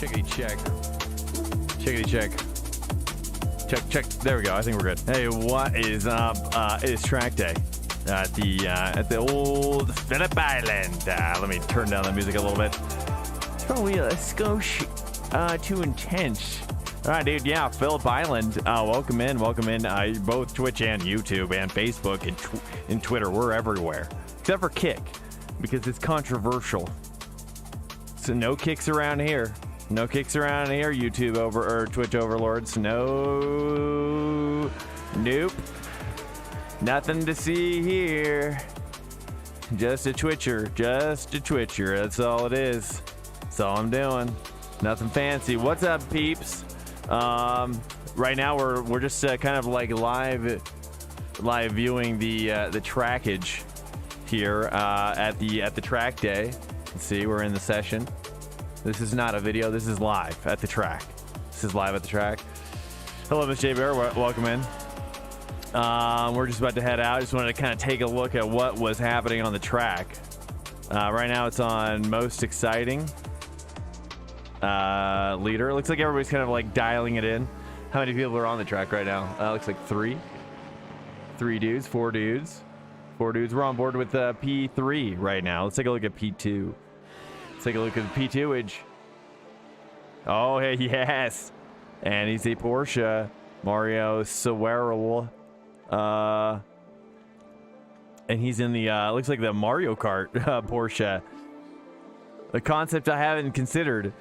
Chickity check. Chickity check. Check. There we go. I think we're good. Hey, what is up? It is track day at the old Phillip Island. Let me turn down the music a little bit. It's probably a skosh too intense. All right, dude. Yeah, Phillip Island. Welcome in. Both Twitch and YouTube and Facebook and Twitter. We're everywhere except for Kick because it's controversial. So no kicks around here. No kicks around here, YouTube or Twitch overlords. Nope. Nothing to see here. Just a Twitcher. That's all it is. That's all I'm doing. Nothing fancy. What's up, peeps? Right now we're just kind of like live viewing the trackage here at the track day. Let's see, we're in the session. This is not a video. This is live at the track. Hello, Miss J Bear. Welcome in. We're just about to head out. Just wanted to kind of take a look at what was happening on the track. Right now, it's on most exciting leader. It looks like everybody's kind of like dialing it in. How many people are on the track right now? Looks like four dudes. We're on board with P3 right now. Let's take a look at P2. Take a look at the P2-age. Oh, hey, yes. And he's a Porsche. Mario Sawirl. And he's in the, looks like the Mario Kart Porsche. A concept I haven't considered,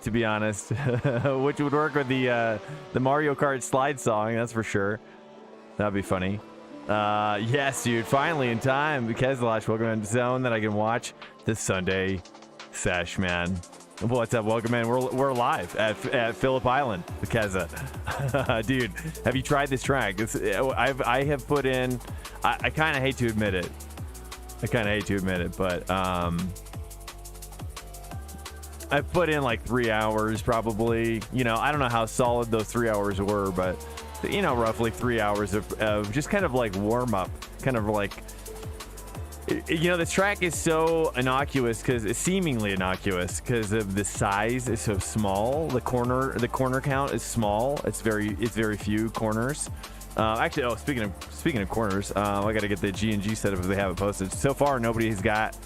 to be honest. Which would work with the Mario Kart slide song, that's for sure. That'd be funny. Yes, dude, finally in time. Keselash, welcome into Zone that I can watch this Sunday. Sesh, man. What's up? Welcome in. We're live at Phillip Island, Keza. Dude, have you tried this track? I have put in. I kind of hate to admit it. But I've put in like 3 hours, probably. You know, I don't know how solid those 3 hours were, but you know, roughly 3 hours of just kind of like warm up, kind of like. You know, this track is so innocuous because it's seemingly innocuous because of the size is so small. The corner count is small. It's very few corners. Actually, speaking of corners, I got to get the G&G setup if they have it posted. So far, nobody has got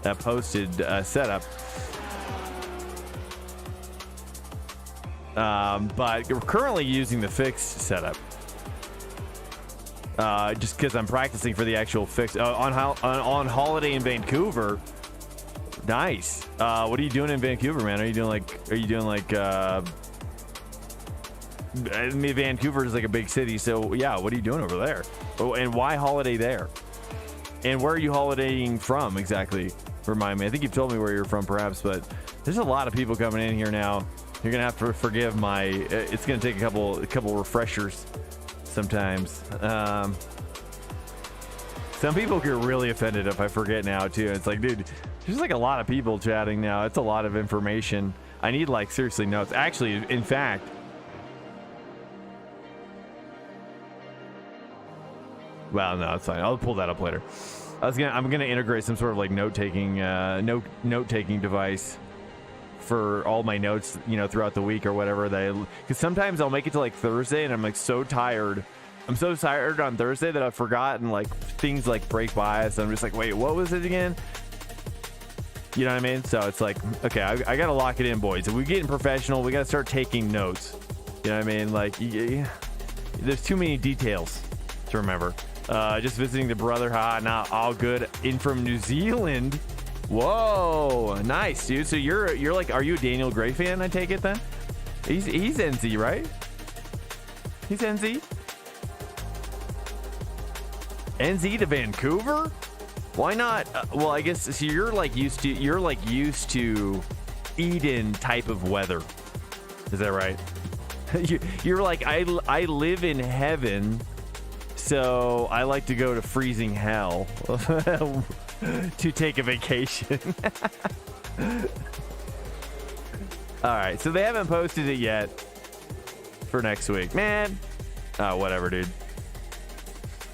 a posted setup. But we're currently using the fixed setup. Just because I'm practicing for the actual fix on holiday in Vancouver. Nice. What are you doing in Vancouver, man? Are you doing like I mean, Vancouver is like a big city, so yeah. What are you doing over there? Oh, and why holiday there? And where are you holidaying from exactly? Remind me. I think you've told me where you're from, perhaps, but there's a lot of people coming in here now. You're gonna have to forgive my. It's gonna take a couple refreshers. Sometimes some people get really offended if I forget now too. It's like, dude, there's like a lot of people chatting now. It's a lot of information. I need like seriously notes. Actually, in fact, well, no, it's fine. I'll pull that up later. I'm gonna integrate some sort of like note-taking device for all my notes, you know, throughout the week or whatever. Because sometimes I'll make it to like Thursday and I'm like so tired. I'm so tired on Thursday that I've forgotten like things like break by us. I'm just like, wait, what was it again? You know what I mean? So it's like, okay, I gotta lock it in, boys. If we're getting professional, we gotta start taking notes. You know what I mean? Like, there's too many details to remember. Just visiting the brother. Not all good. In from New Zealand. Whoa, nice, dude. So you're like, are you a Daniel Gray fan? I take it then. He's NZ, right? He's NZ. NZ to Vancouver? Why not? Well, I guess so. You're like used to Eden type of weather. Is that right? You're like, I live in heaven, so I like to go to freezing hell. To take a vacation. All right, so they haven't posted it yet for next week, man. Oh, whatever, dude.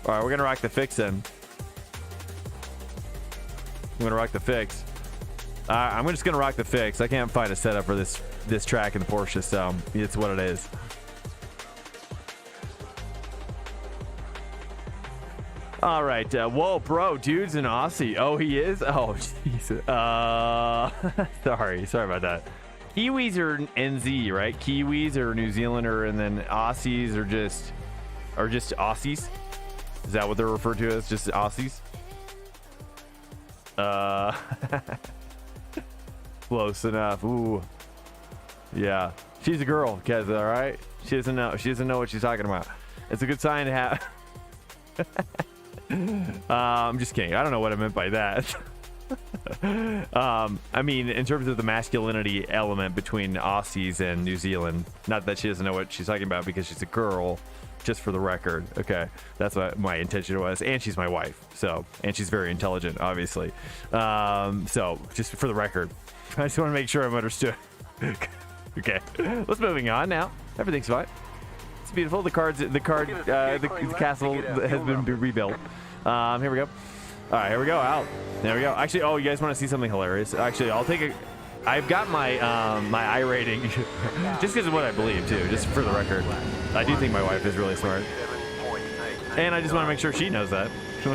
All right, we're gonna rock the fix then. I'm just gonna rock the fix. I can't find a setup for this this track in the Porsche, so it's what it is. All right, whoa, bro, dude's an Aussie. Oh, he is? Oh, jeez. Sorry about that. Kiwis are NZ, right? Kiwis are New Zealander, and then Aussies are just Aussies. Is that what they're referred to as? Just Aussies? Close enough. Ooh. Yeah. She's a girl, Kez, all right? She doesn't know what she's talking about. It's a good sign to have. I'm just kidding. I don't know what I meant by that. I mean, in terms of the masculinity element between Aussies and New Zealand, not that she doesn't know what she's talking about because she's a girl, just for the record. Okay, that's what my intention was. And she's my wife, so, and she's very intelligent, obviously. So just for the record, I just want to make sure I'm understood. Okay, let's moving on now. Everything's fine. It's beautiful. The castle has been rebuilt. Here we go. All right, here we go. Out. There we go. Actually, oh, you guys want to see something hilarious? Actually, I've got my my I rating just because of what I believe too. Just for the record, I do think my wife is really smart, and I just want to make sure she knows that.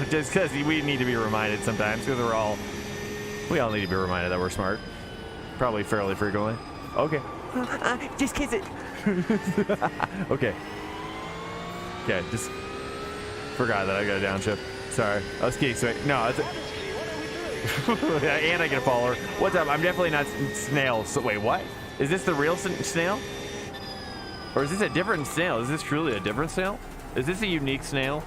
Just because we need to be reminded sometimes, because we all need to be reminded that we're smart, probably fairly frequently. Okay. Just kiss it. Okay, just forgot that I got a downshift. Sorry, I was kidding. So no, it's and I get a follower. What's up? I'm definitely not snail. So wait, what? Is this the real snail, or is this a different snail? Is this truly a different snail? Is this a unique snail?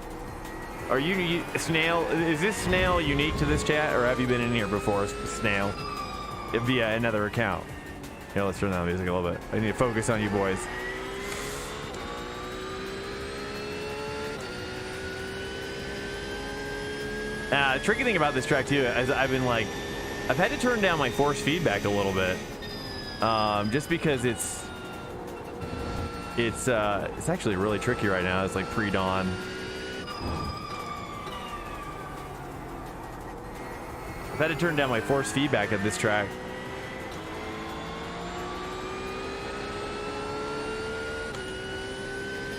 Are you snail? Is this snail unique to this chat, or have you been in here before, snail, via another account? Yeah, let's turn down the music a little bit. I need to focus on you boys. Tricky thing about this track too, as I've had to turn down my force feedback a little bit, just because it's actually really tricky right now. It's like pre-dawn. I've had to turn down my force feedback at this track.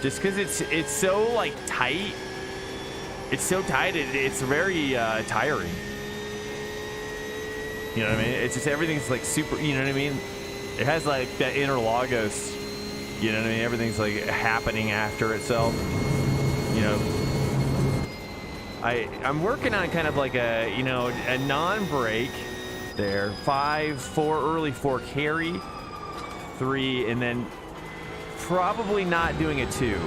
Just because it's so like tight. It's so tight. It's very tiring. You know what I mean? It's just everything's like super. You know what I mean? It has like that interlagos. You know what I mean? Everything's like happening after itself. You know. I'm working on kind of like a non-break there. 5-4 early 4 carry 3, and then probably not doing a 2.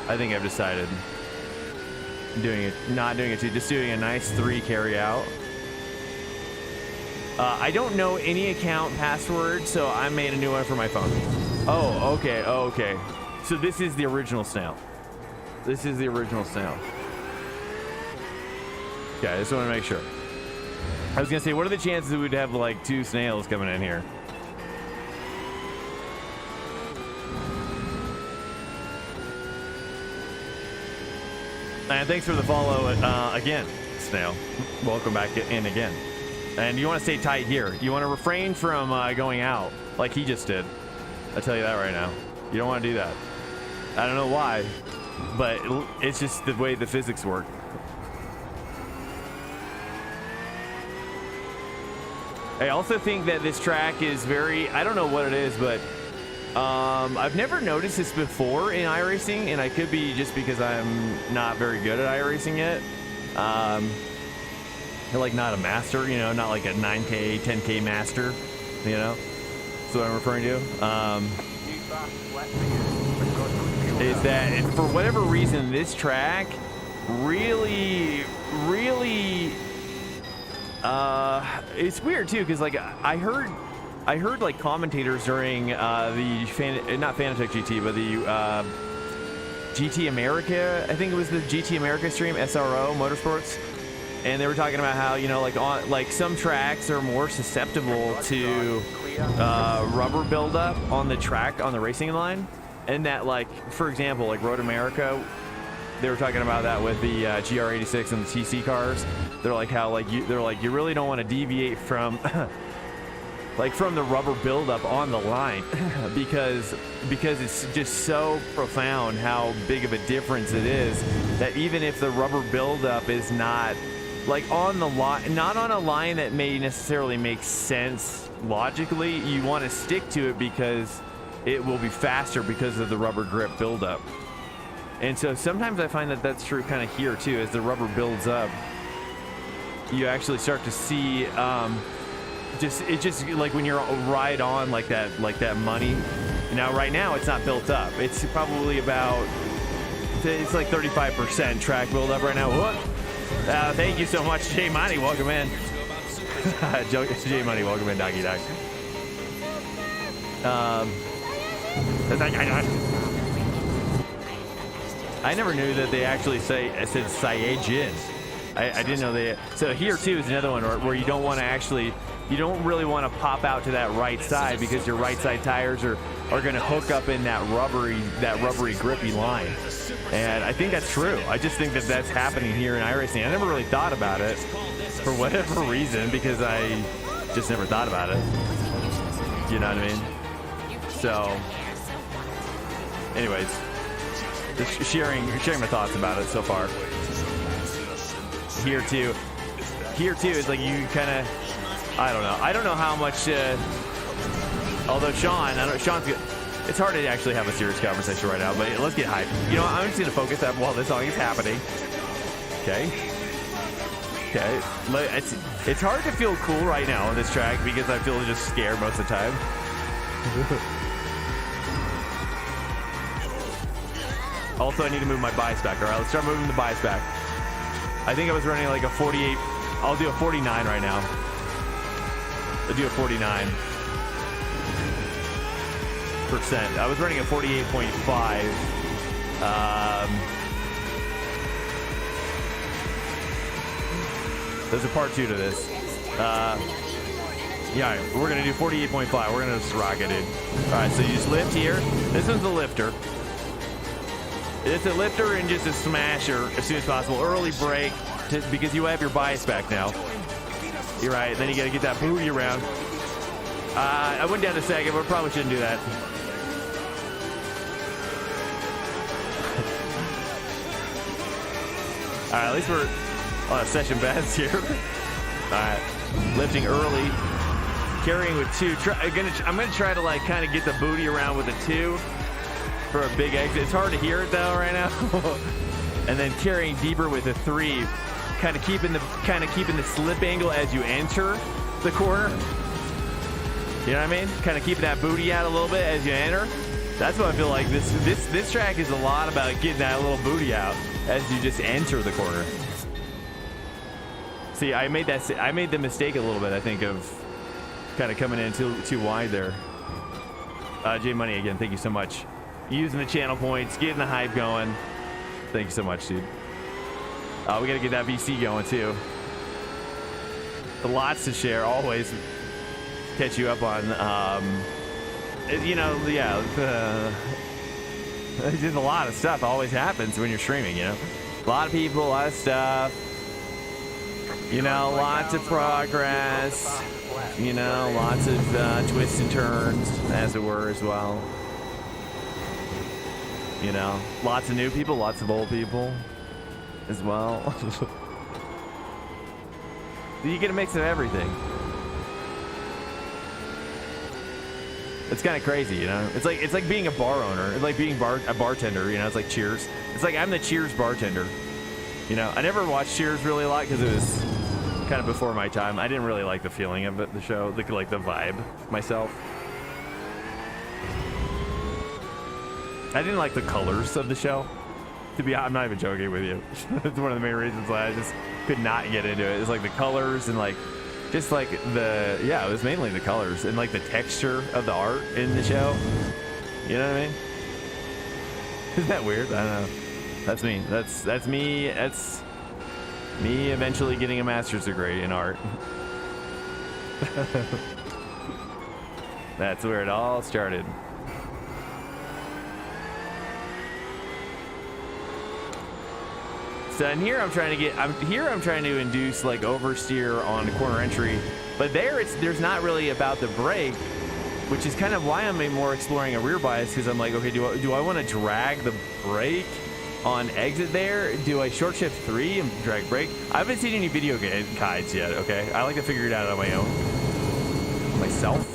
I think I've decided. Not doing a 2, just doing a nice 3 carry out. I don't know any account password, so I made a new one for my phone. Oh, okay, okay. So this is the original snail. This is the original snail. Okay, I just want to make sure. I was gonna say, what are the chances we'd have like 2 snails coming in here? And thanks for the follow again, Snail. Welcome back in again. And you want to stay tight here. You want to refrain from going out like he just did. I'll tell you that right now. You don't want to do that. I don't know why, but it's just the way the physics work. I also think that this track is very, I don't know what it is, but I've never noticed this before in iRacing, and I could be just because I'm not very good at iRacing yet. Like not a master, you know, not like a 9K, 10K master, you know. That's what I'm referring to. Is that, and for whatever reason, this track really it's weird too, because like I heard like commentators during not Fanatec GT, but the GT America, I think it was the GT America stream, SRO Motorsports, and they were talking about how, you know, like some tracks are more susceptible to rubber buildup on the track, on the racing line, and that, like, for example, like Road America, they were talking about that with the GR86 and the TC cars. They're like how, like, you really don't want to deviate from like from the rubber buildup on the line, because it's just so profound how big of a difference it is, that even if the rubber buildup is not like on the line, not on a line that may necessarily make sense logically, you want to stick to it because it will be faster because of the rubber grip buildup. And so sometimes I find that that's true kind of here too. As the rubber builds up, you actually start to see just like when you're right on like that money. Now right now it's not built up. It's probably about, it's like 35% track build up right now. What? Thank you so much, J Money. Welcome in. J Money, welcome in, Doggy Dog. I never knew that they actually said Cyagin. I didn't know they. So here too is another one where you don't want to actually, you don't really want to pop out to that right side because your right side tires are going to hook up in that rubbery grippy line. And I think that's true. I just think that that's happening here in iRacing. I never really thought about it for whatever reason, because I just never thought about it. You know what I mean? So anyways, just sharing my thoughts about it so far. Here too is like you kind of, I don't know how much, although Sean's good. It's hard to actually have a serious conversation right now, but let's get hyped. You know, I'm just gonna focus on while this song is happening. Okay. It's hard to feel cool right now on this track because I feel just scared most of the time. Also, I need to move my bias back. All right, let's start moving the bias back. I think I was running like a 48. I'll do a 49 right now. I'll do a 49%. I was running a 48.5. There's a part 2 to this. Yeah, we're gonna do 48.5. We're gonna just rock it, dude. All right, so you just lift here. This one's a lifter. It's a lifter and just a smasher as soon as possible. Early brake, just because you have your bias back now. You're right. Then you got to get that booty around. I went down to second, but probably shouldn't do that. All right, at least we're on a session best here. All right, lifting early, carrying with 2. I'm gonna try to like kind of get the booty around with a 2 for a big exit. It's hard to hear it though right now. And then carrying deeper with a 3, kind of keeping the slip angle as you enter the corner. You know what I mean? Kind of keeping that booty out a little bit as you enter. That's what I feel like this track is a lot about, getting that little booty out as you just enter the corner. See, I made the mistake a little bit, I think, of kind of coming in too wide there. J Money again, thank you so much. Using the channel points, getting the hype going. Thank you so much, dude. We got to get that VC going, too. Lots to share, always. Catch you up on, you know, yeah. Just a lot of stuff always happens when you're streaming, you know. A lot of people, a lot of stuff. You know, lots of progress. You know, lots of twists and turns, as it were, as well. You know, lots of new people, lots of old people as well. You get a mix of everything. It's kind of crazy, you know. It's like being a bar owner. It's like being a bartender. You know, it's like Cheers. It's like I'm the Cheers bartender. You know, I never watched Cheers really a lot because it was kind of before my time. I didn't really like the feeling of it, the show, like the vibe myself. I didn't like the colors of the show. I'm not even joking with you. It's one of the main reasons why I just could not get into it. It's like the colors and like, just like it was mainly the colors and like the texture of the art in the show. You know what I mean? Isn't that weird? I don't know. That's me. That's me. That's me eventually getting a master's degree in art. That's where it all started. So in here I'm trying to induce like oversteer on corner entry But there's not really about the brake, which is kind of why I'm more exploring a rear bias, because I'm like, okay, do I want to drag the brake on exit there? Do I short shift 3 and drag brake? I haven't seen any video guides yet, okay? I like to figure it out on my own, myself.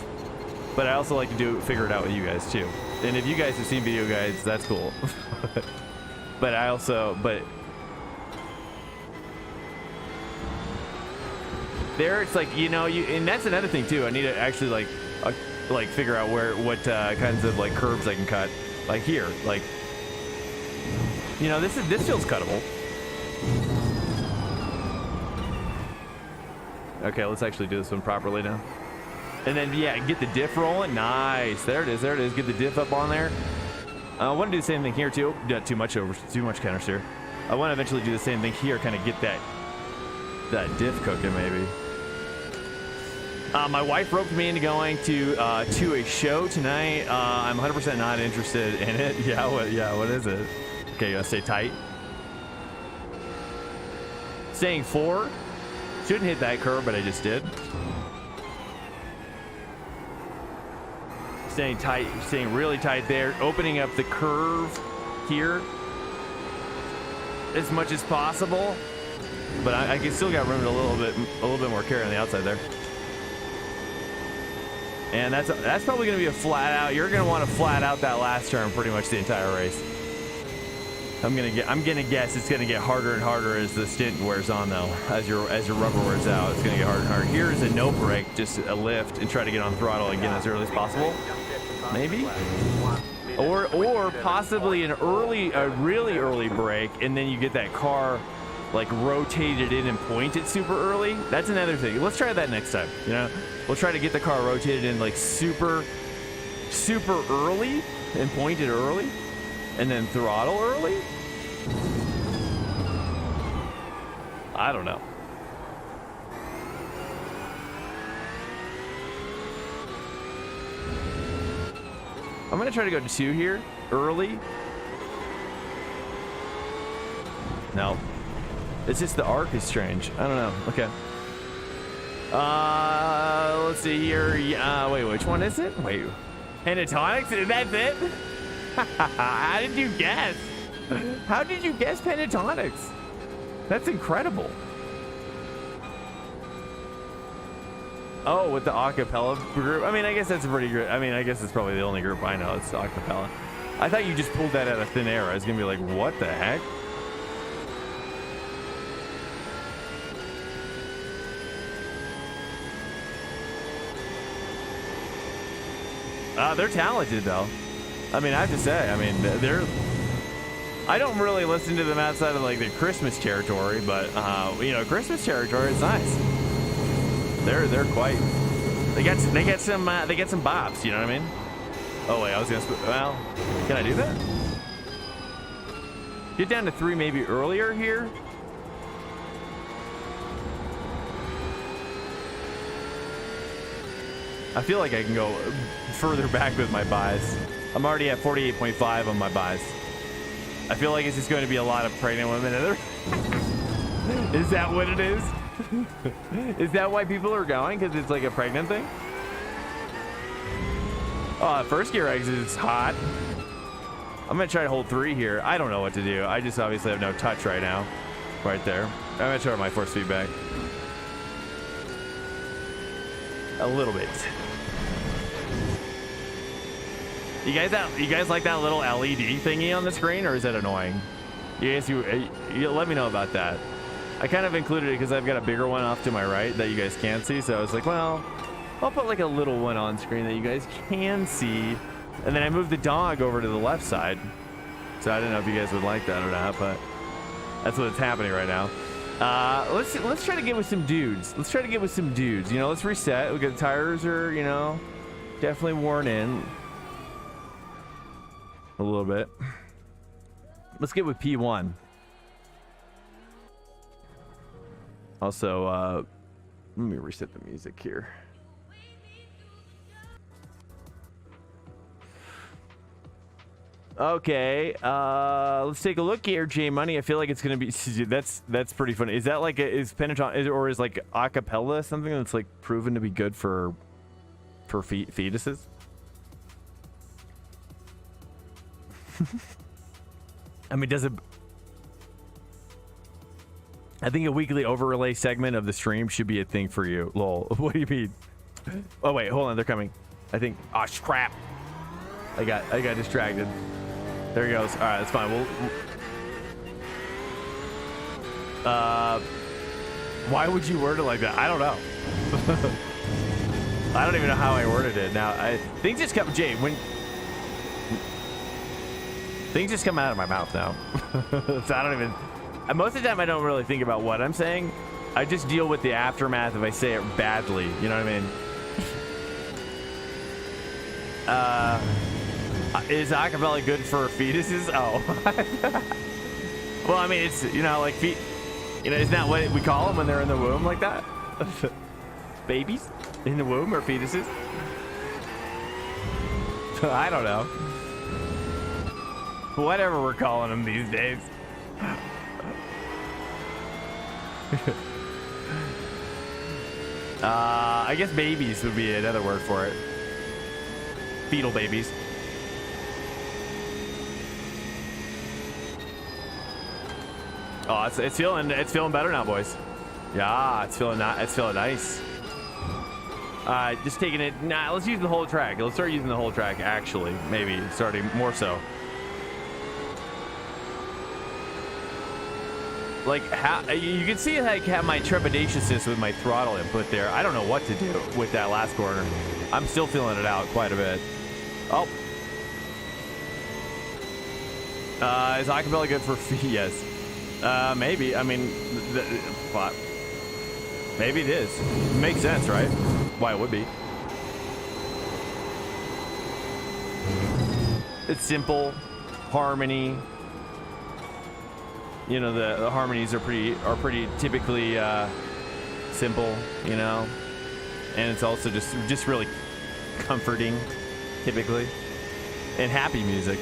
But I also like to figure it out with you guys too. And if you guys have seen video guides, that's cool. but there it's like, you know, and that's another thing too. I need to actually like figure out what kinds of like curbs I can cut. Like here, like, you know, this feels cuttable. Okay, let's actually do this one properly now. And then, yeah, get the diff rolling. Nice. There it is. There it is. Get the diff up on there. I want to do the same thing here, too. Not too much counter steer. I want to eventually do the same thing here, kind of get that diff cooking, maybe. My wife roped me into going to a show tonight. I'm 100% not interested in it. Yeah, what is it? Okay, you gotta stay tight. Staying 4. Shouldn't hit that curve, but I just did. Staying tight, staying really tight there. Opening up the curve here as much as possible, but I can still got room to a little bit more carry on the outside there. And that's probably going to be a flat out. You're going to want to flat out that last turn pretty much the entire race. I'm gonna guess it's gonna get harder and harder as the stint wears on, though. As your rubber wears out, it's gonna get harder and harder. Here is a no brake, just a lift, and try to get on throttle again as early as possible. Maybe, or possibly a really early brake, and then you get that car like rotated in and pointed super early. That's another thing. Let's try that next time. You know, we'll try to get the car rotated in like super early and pointed early, and then throttle early. I don't know. I'm gonna try to go to 2 here early. No, it's just the arc is strange. I don't know. Okay. Let's see here. Wait, which one is it? Wait, Pentatonics? That's it? How did you guess? How did you guess Pentatonics? That's incredible. Oh, with the acapella group? I mean, I guess that's a pretty good. I mean, I guess it's probably the only group I know. It's acapella. I thought you just pulled that out of thin air. I was gonna be like, what the heck? They're talented, though. I mean, I have to say, I mean, I don't really listen to them outside of like the Christmas territory, but you know, Christmas territory is nice. They're quite. They get some bops. You know what I mean? Oh wait, I was gonna. Well, can I do that? Get down to 3 maybe earlier here. I feel like I can go further back with my buys. I'm already at 48.5 on my buys. I feel like it's just going to be a lot of pregnant women in there. Is that what it is? Is that why people are going? Because it's like a pregnant thing? Oh, first gear exit is hot. I'm going to try to hold 3 here. I don't know what to do. I just obviously have no touch right now. Right there. I'm going to try my force feedback. A little bit. You guys like that little LED thingy on the screen, or is that annoying? You let me know about that. I kind of included it because I've got a bigger one off to my right that you guys can't see. So I was like, well, I'll put like a little one on screen that you guys can see. And then I moved the dog over to the left side. So I don't know if you guys would like that or not, but that's what's happening right now. Let's try to get with some dudes. Let's try to get with some dudes. You know, let's reset. The tires are, you know, definitely worn in a little bit. Let's get with P1. Also, let me reset the music here. Okay, let's take a look here, J Money. I feel like it's gonna be that's pretty funny. Is that like is Pentatonic or is like acapella something that's like proven to be good for fetuses? I mean, does it? I think a weekly overlay segment of the stream should be a thing for you. Lol. What do you mean? Oh wait, hold on, they're coming. I think. Oh crap! I got distracted. There he goes. All right, that's fine. Why would you word it like that? I don't know. I don't even know how I worded it. Now, things just come, Jay. Things just come out of my mouth now. So I don't even. Most of the time, I don't really think about what I'm saying. I just deal with the aftermath if I say it badly. You know what I mean? Is acapella good for fetuses? Oh. Well, I mean, it's, like feet, isn't that what we call them when they're in the womb like that? Babies in the womb or fetuses? I don't know. Whatever we're calling them these days. I guess babies would be another word for it. Fetal babies. Oh, it's feeling better now, boys. Yeah, it's feeling nice. Just taking it. Nah, let's use the whole track. Let's start using the whole track. Actually, maybe starting more so. Like how you can see like how my trepidatiousness with my throttle input there. I don't know what to do with that last corner. I'm still feeling it out quite a bit. Oh. Is acapella good for feet? Yes. Maybe. I mean, maybe it is. It makes sense, right? Why it would be. It's simple, harmony. The harmonies are pretty typically simple. And it's also just really comforting, typically, and happy music.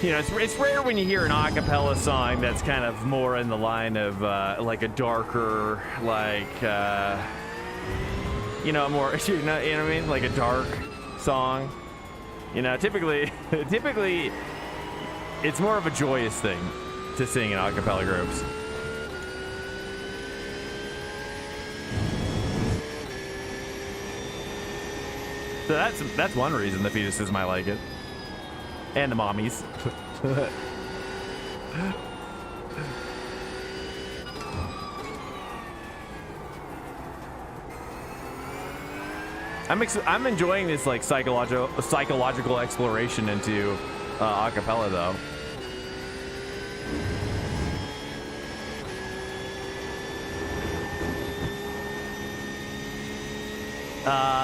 It's rare when you hear an acapella song that's kind of more in the line of like a darker, like more, you know what I mean, like a dark song. Typically it's more of a joyous thing to sing in acapella groups. So that's one reason the fetuses might like it. And the mommies. I'm enjoying this like psychological exploration into acapella though.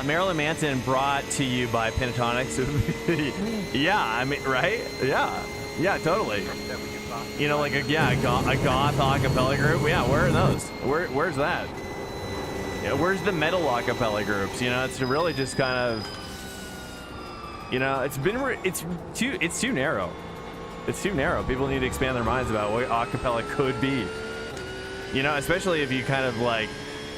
Marilyn Manson brought to you by Pentatonics. Yeah, I mean, right? Yeah, totally. Like a goth acapella group. Yeah, where are those? Where's that? Yeah, where's the metal acapella groups? It's really just kind of, it's too narrow. It's too narrow. People need to expand their minds about what acapella could be. Especially if you kind of like.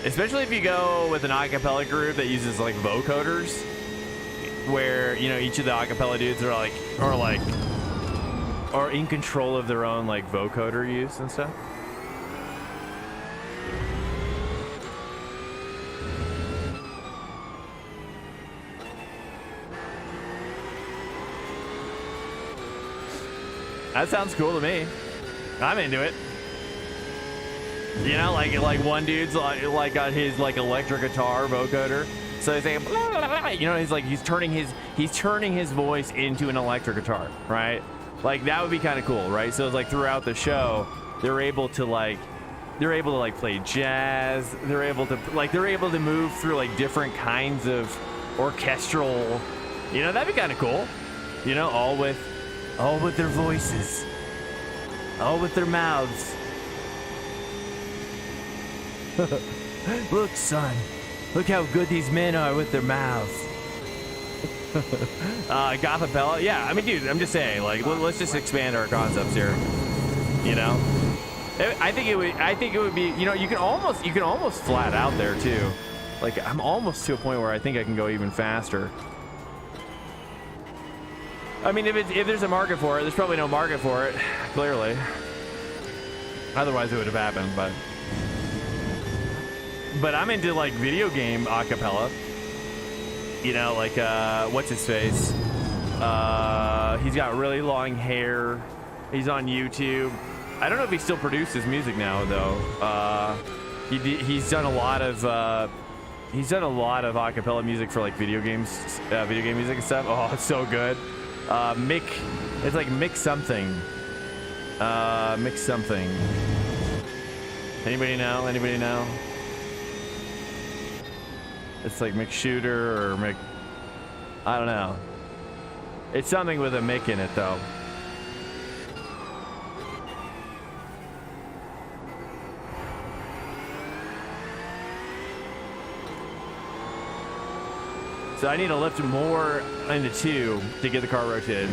Especially if you go with an acapella group that uses like vocoders, where each of the acapella dudes are in control of their own like vocoder use and stuff. That sounds cool to me. I'm into it. Like one dude's like got his like electric guitar vocoder, so he's saying, blah, blah, blah. He's turning his voice into an electric guitar, right? Like that would be kind of cool, right? So it's like throughout the show, they're able to play jazz. They're able to move through like different kinds of orchestral. That'd be kind of cool. All with their voices, all with their mouths. Look, son. Look how good these men are with their mouths. Gothapella. Yeah, I mean, dude, I'm just saying, like, let's just expand our concepts here. You know, I think it would be, you know, you can almost flat out there too. Like, I'm almost to a point where I think I can go even faster. I mean, if there's a market for it, there's probably no market for it, clearly. Otherwise, it would have happened. But I'm into like video game acapella. You know, like what's his face? He's got really long hair. He's on YouTube. I don't know if he still produces music now though. He's done a lot of acapella music for like video game music and stuff. Oh, it's so good. Mick, it's like Mick something. Mick something. Anybody know? It's like Mick Shooter or Mick, I don't know. It's something with a Mick in it though. So I need to lift more into 2 to get the car rotated.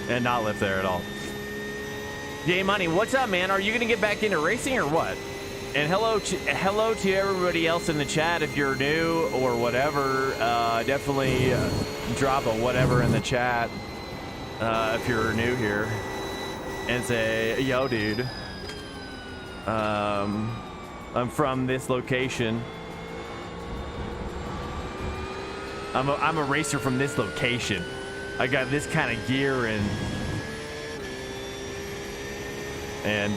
And not lift there at all. J Money, what's up, man? Are you gonna get back into racing or what? And hello to everybody else in the chat. If you're new or whatever, definitely drop a whatever in the chat if you're new here, and say, yo, dude. I'm from this location. I'm a racer from this location. I got this kind of gear and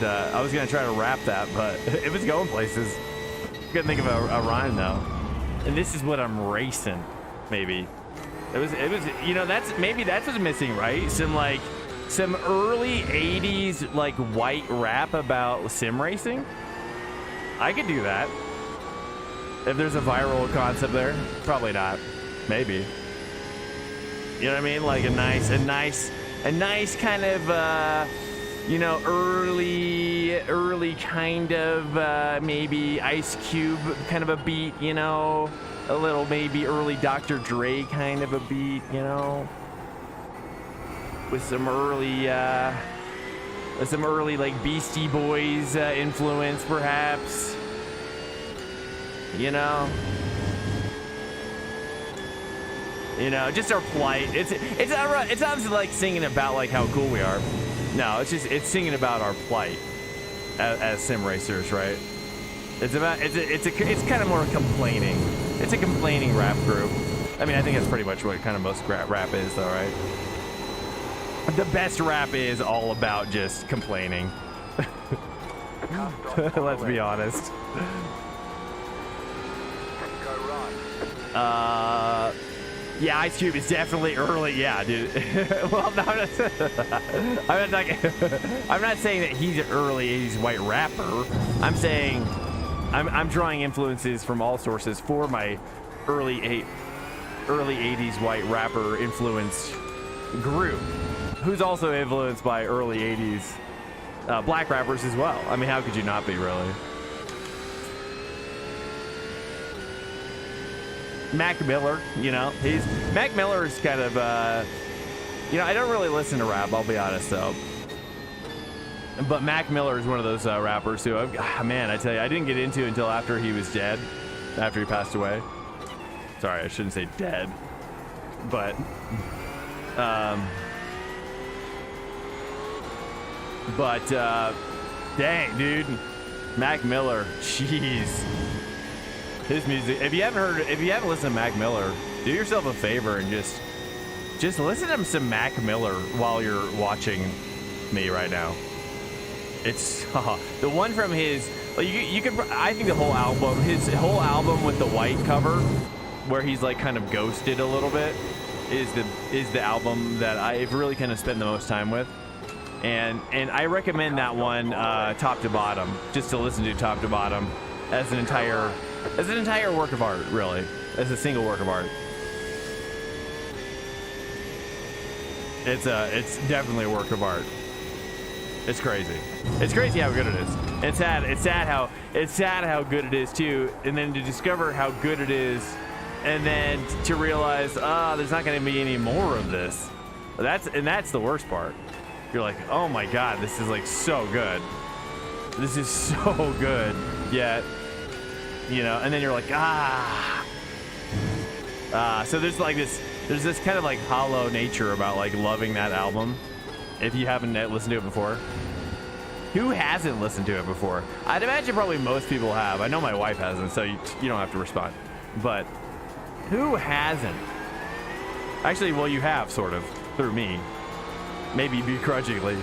I was gonna try to rap that, but it was going places. Couldn't think of a rhyme though. And this is what I'm racing. Maybe it was. You know, that's what's missing, right? Some early '80s like white rap about sim racing. I could do that. If there's a viral concept there, probably not. Maybe. You know what I mean? Like a nice kind of, you know, early kind of maybe Ice Cube kind of a beat, you know, a little maybe early Dr. Dre kind of a beat, you know, with some early like Beastie Boys influence, perhaps. You know, just our plight. It's obviously like singing about like how cool we are. No, it's singing about our plight as sim racers, right? It's kind of more complaining. It's a complaining rap group. I mean, I think that's pretty much what kind of most rap is, though, right? The best rap is all about just complaining. Let's be honest. Yeah, Ice Cube is definitely early. Yeah, dude. Well, no, I'm not saying that he's an early 80s white rapper. I'm saying I'm drawing influences from all sources for my early 80s white rapper influenced group, who's also influenced by early 80s black rappers as well. I mean, how could you not be, really? Mac Miller, you know, Mac Miller is kind of, you know, I don't really listen to rap, I'll be honest though. But Mac Miller is one of those rappers who, man, I tell you, I didn't get into until after he was dead, after he passed away. Sorry, I shouldn't say dead, but, dang, dude, Mac Miller, jeez. His music, if you haven't listened to Mac Miller, do yourself a favor and just listen to some Mac Miller while you're watching me right now. It's the one from his, you could, I think his whole album with the white cover, where he's like kind of ghosted a little bit, is the album that I've really kind of spent the most time with. And I recommend that one top to bottom, just to listen to top to bottom as an entire work of art, really, as a single work of art. It's definitely a work of art. It's crazy. It's crazy how good it is. It's sad how good it is too. And then to discover how good it is, and then to realize, there's not going to be any more of this. That's the worst part. You're like, oh my god, this is like so good. This is so good. Yet, you know, and then you're like, so there's this kind of like hollow nature about like loving that album. If you haven't listened to it before. Who hasn't listened to it before? I'd imagine probably most people have. I know my wife hasn't, so you don't have to respond. But who hasn't? Actually, well, you have, sort of, through me. Maybe begrudgingly.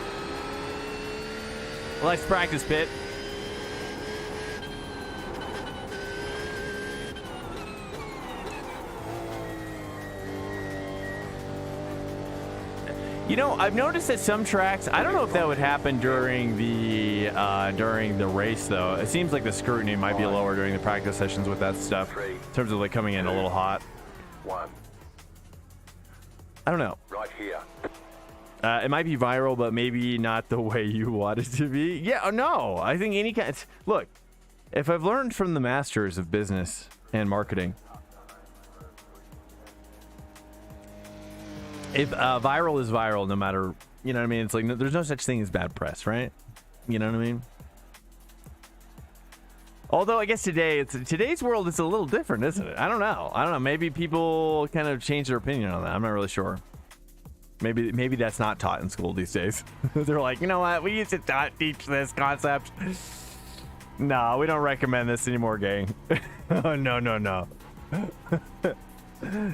Let's practice, Pit. You know, I've noticed that some tracks, I don't know if that would happen during the race, though. It seems like the scrutiny might be lower during the practice sessions with that stuff, in terms of like coming in a little hot. I don't know. Right here. It might be viral, but maybe not the way you want it to be. Yeah, no. I think any kind. Look, if I've learned from the masters of business and marketing, if viral is viral, no matter, you know what I mean? It's like, there's no such thing as bad press, right? You know what I mean? Although I guess today's world is a little different, isn't it? I don't know. Maybe people kind of change their opinion on that. I'm not really sure. Maybe that's not taught in school these days. They're like, you know what? We used to teach this concept. No, we don't recommend this anymore, gang. Oh, no.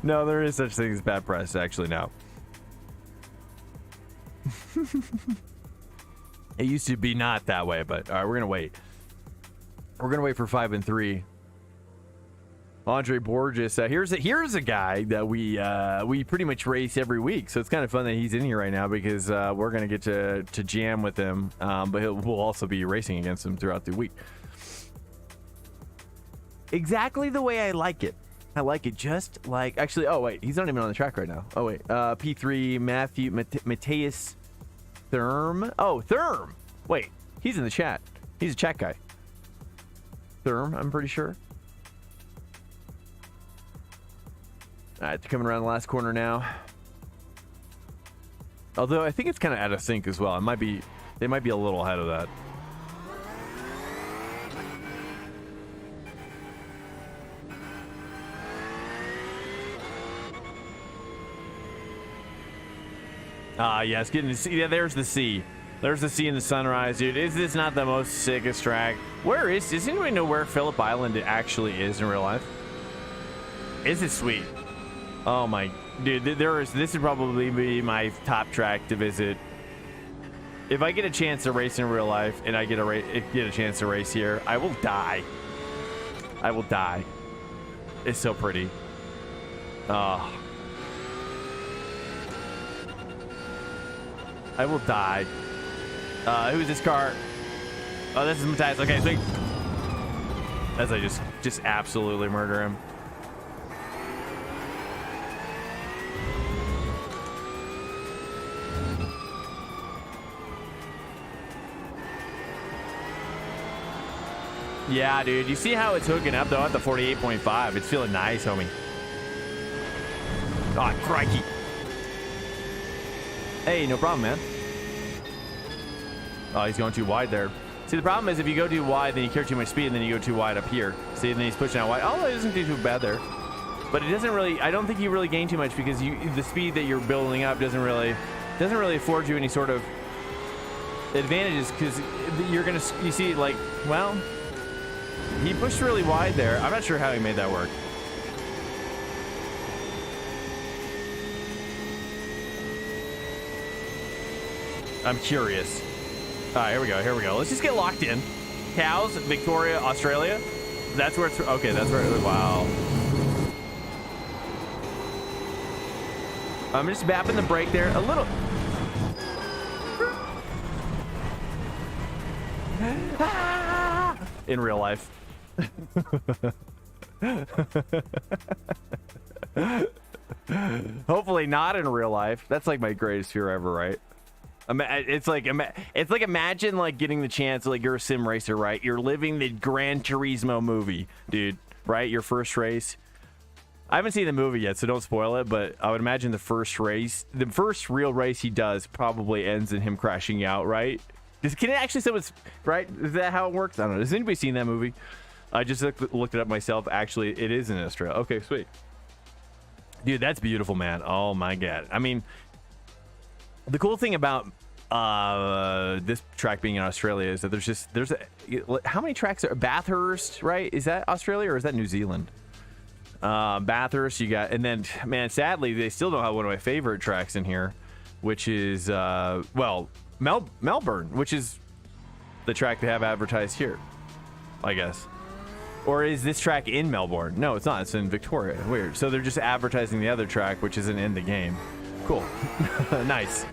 No, there is such thing as bad press, actually, now. It used to be not that way, but all right, we're gonna wait. We're gonna wait for 5 and 3. Andre Borges, here's a guy that we pretty much race every week, so it's kind of fun that he's in here right now because we're gonna get to jam with him, but we'll also be racing against him throughout the week. Exactly the way I like it. I like it just like, actually, oh wait, he's not even on the track right now. Oh wait, P3 Mateus Therm. Oh, Therm. Wait, he's in the chat. He's a chat guy. Therm, I'm pretty sure. All right, they're coming around the last corner now. Although I think it's kind of out of sync as well. They might be a little ahead of that. Yes, getting to see. Yeah, there's the sea. There's the sea in the sunrise, dude. Is this not the most sickest track? Does anybody know where Phillip Island actually is in real life? Is it sweet? Oh my, dude, this would probably be my top track to visit. If I get a chance to race in real life and I get a chance to race here, I will die. I will die. It's so pretty. Oh. I will die. Who's this car? Oh, this is Matthias. Okay, sweet. As I just absolutely murder him. Yeah, dude. You see how it's hooking up, though, at the 48.5? It's feeling nice, homie. Oh, crikey. Hey, no problem, man. Oh, he's going too wide there. See, the problem is if you go too wide, then you carry too much speed, and then you go too wide up here. See, and then he's pushing out wide. Oh, it doesn't do too bad there. But it doesn't really, I don't think you really gain too much because the speed that you're building up doesn't really afford you any sort of advantages because you see, like, well, he pushed really wide there. I'm not sure how he made that work. I'm curious. All right, here we go. Let's just get locked in. Cows, Victoria, Australia. That's where it's, okay, that's where, wow. I'm just bapping the brake there a little. In real life. Hopefully not in real life. That's like my greatest fear ever, right? It's like imagine like getting the chance, like you're a sim racer, right? You're living the Gran Turismo movie, dude, right? Your first race. I haven't seen the movie yet, so don't spoil it, but I would imagine the first real race he does probably ends in him crashing out, right? Can it actually say what's right? Is that how it works? I don't know. Has anybody seen that movie? I just looked it up myself. Actually, it is in Australia. Okay, sweet. Dude, that's beautiful, man. Oh my God. I mean, the cool thing about this track being in Australia is that there's how many tracks are Bathurst, right? Is that Australia or is that New Zealand? Bathurst, you got, and then, man, sadly, they still don't have one of my favorite tracks in here, which is, well, Melbourne, which is the track they have advertised here, I guess. Or is this track in Melbourne? No, it's not. It's in Victoria. Weird. So they're just advertising the other track, which isn't in the game. Cool. Nice.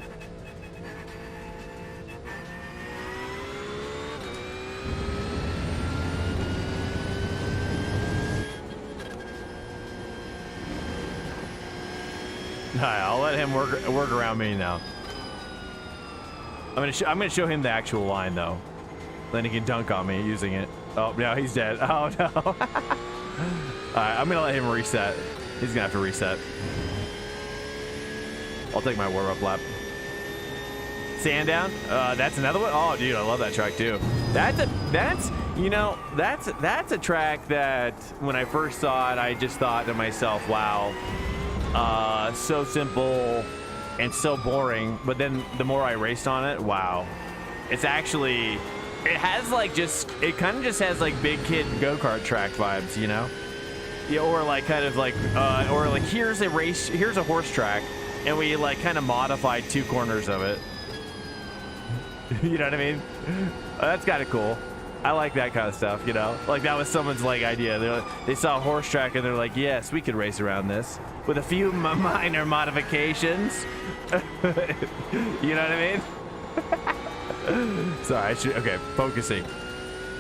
All right, I'll let him work around me now. I'm gonna show him the actual line though. Then he can dunk on me using it. Oh no, he's dead. Oh no. All right, I'm gonna let him reset. He's gonna have to reset. I'll take my warm-up lap. Sandown. That's another one. Oh, dude, I love that track too. That's a track that when I first saw it, I just thought to myself, wow. So simple and so boring, but then the more I raced on it, wow, it has like it kind of just has like big kid go-kart track vibes, you know? Yeah, or like kind of like or like here's a horse track and we like kind of modified 2 corners of it. You know what I mean? That's kind of cool. I like that kind of stuff, you know? Like that was someone's like idea. They saw a horse track and they're like, yes, we could race around this with a few minor modifications. You know what I mean? Sorry, okay, focusing.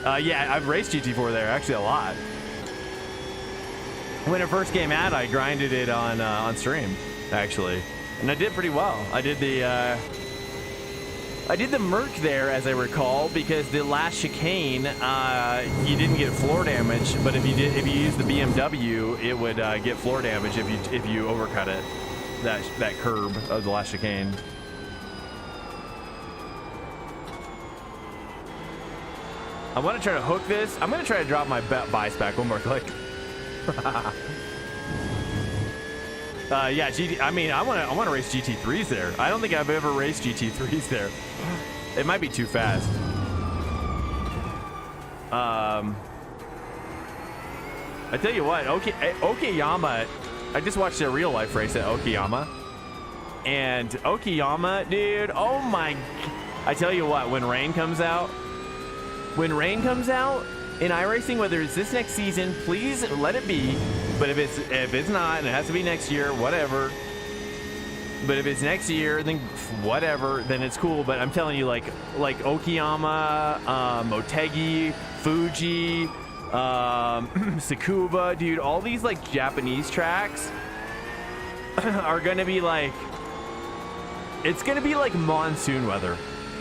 Yeah, I've raced GT4 there actually a lot. When it first came out, I grinded it on stream, actually. And I did pretty well. I did the Merc there, as I recall, because the last chicane, you didn't get floor damage, but if you used the BMW, it would get floor damage if you overcut it, that curb of the last chicane. I want to try to hook this. I'm going to try to drop my bias back one more click. Yeah, I want to race GT3s there. I don't think I've ever raced GT3s there. It might be too fast. I tell you what, Okayama, I just watched a real life race at Okayama. And Okayama, dude, oh my, I tell you what, when rain comes out in iRacing, whether it's this next season, please let it be. But if it's not, and it has to be next year, whatever. But if it's next year, then whatever, then it's cool. But I'm telling you, like Okayama, Motegi, Fuji, Tsukuba, dude, all these like Japanese tracks are gonna be like, it's gonna be like monsoon weather.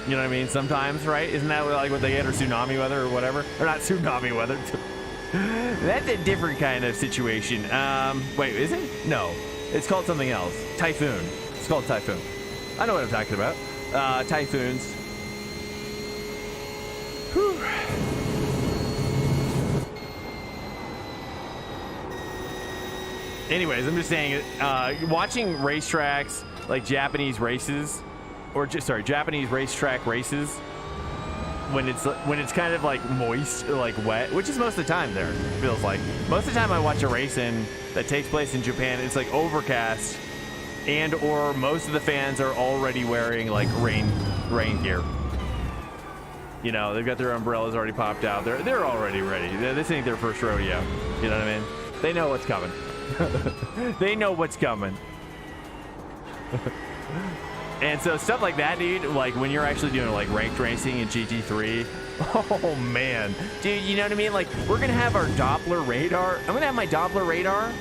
You know what I mean? Sometimes, right? Isn't that like what they get, or tsunami weather or whatever? Or not tsunami weather. That's a different kind of situation. Wait, is it? No. It's called something else. Typhoon. It's called Typhoon. I know what I'm talking about. Typhoons. Whew. Anyways, I'm just saying, watching racetracks, like Japanese races, or Japanese racetrack races, when it's kind of like moist or like wet, which is most of the time there, it feels like. Most of the time I watch a race that takes place in Japan, it's like overcast, and or most of the fans are already wearing like rain gear. You know, they've got their umbrellas already popped out. They're already ready. This ain't their first rodeo. You know what I mean? They know what's coming. They know what's coming. And so stuff like that, dude, like when you're actually doing like ranked racing in GT3, oh man, dude, you know what I mean? Like we're gonna have our Doppler radar. I'm gonna have my Doppler radar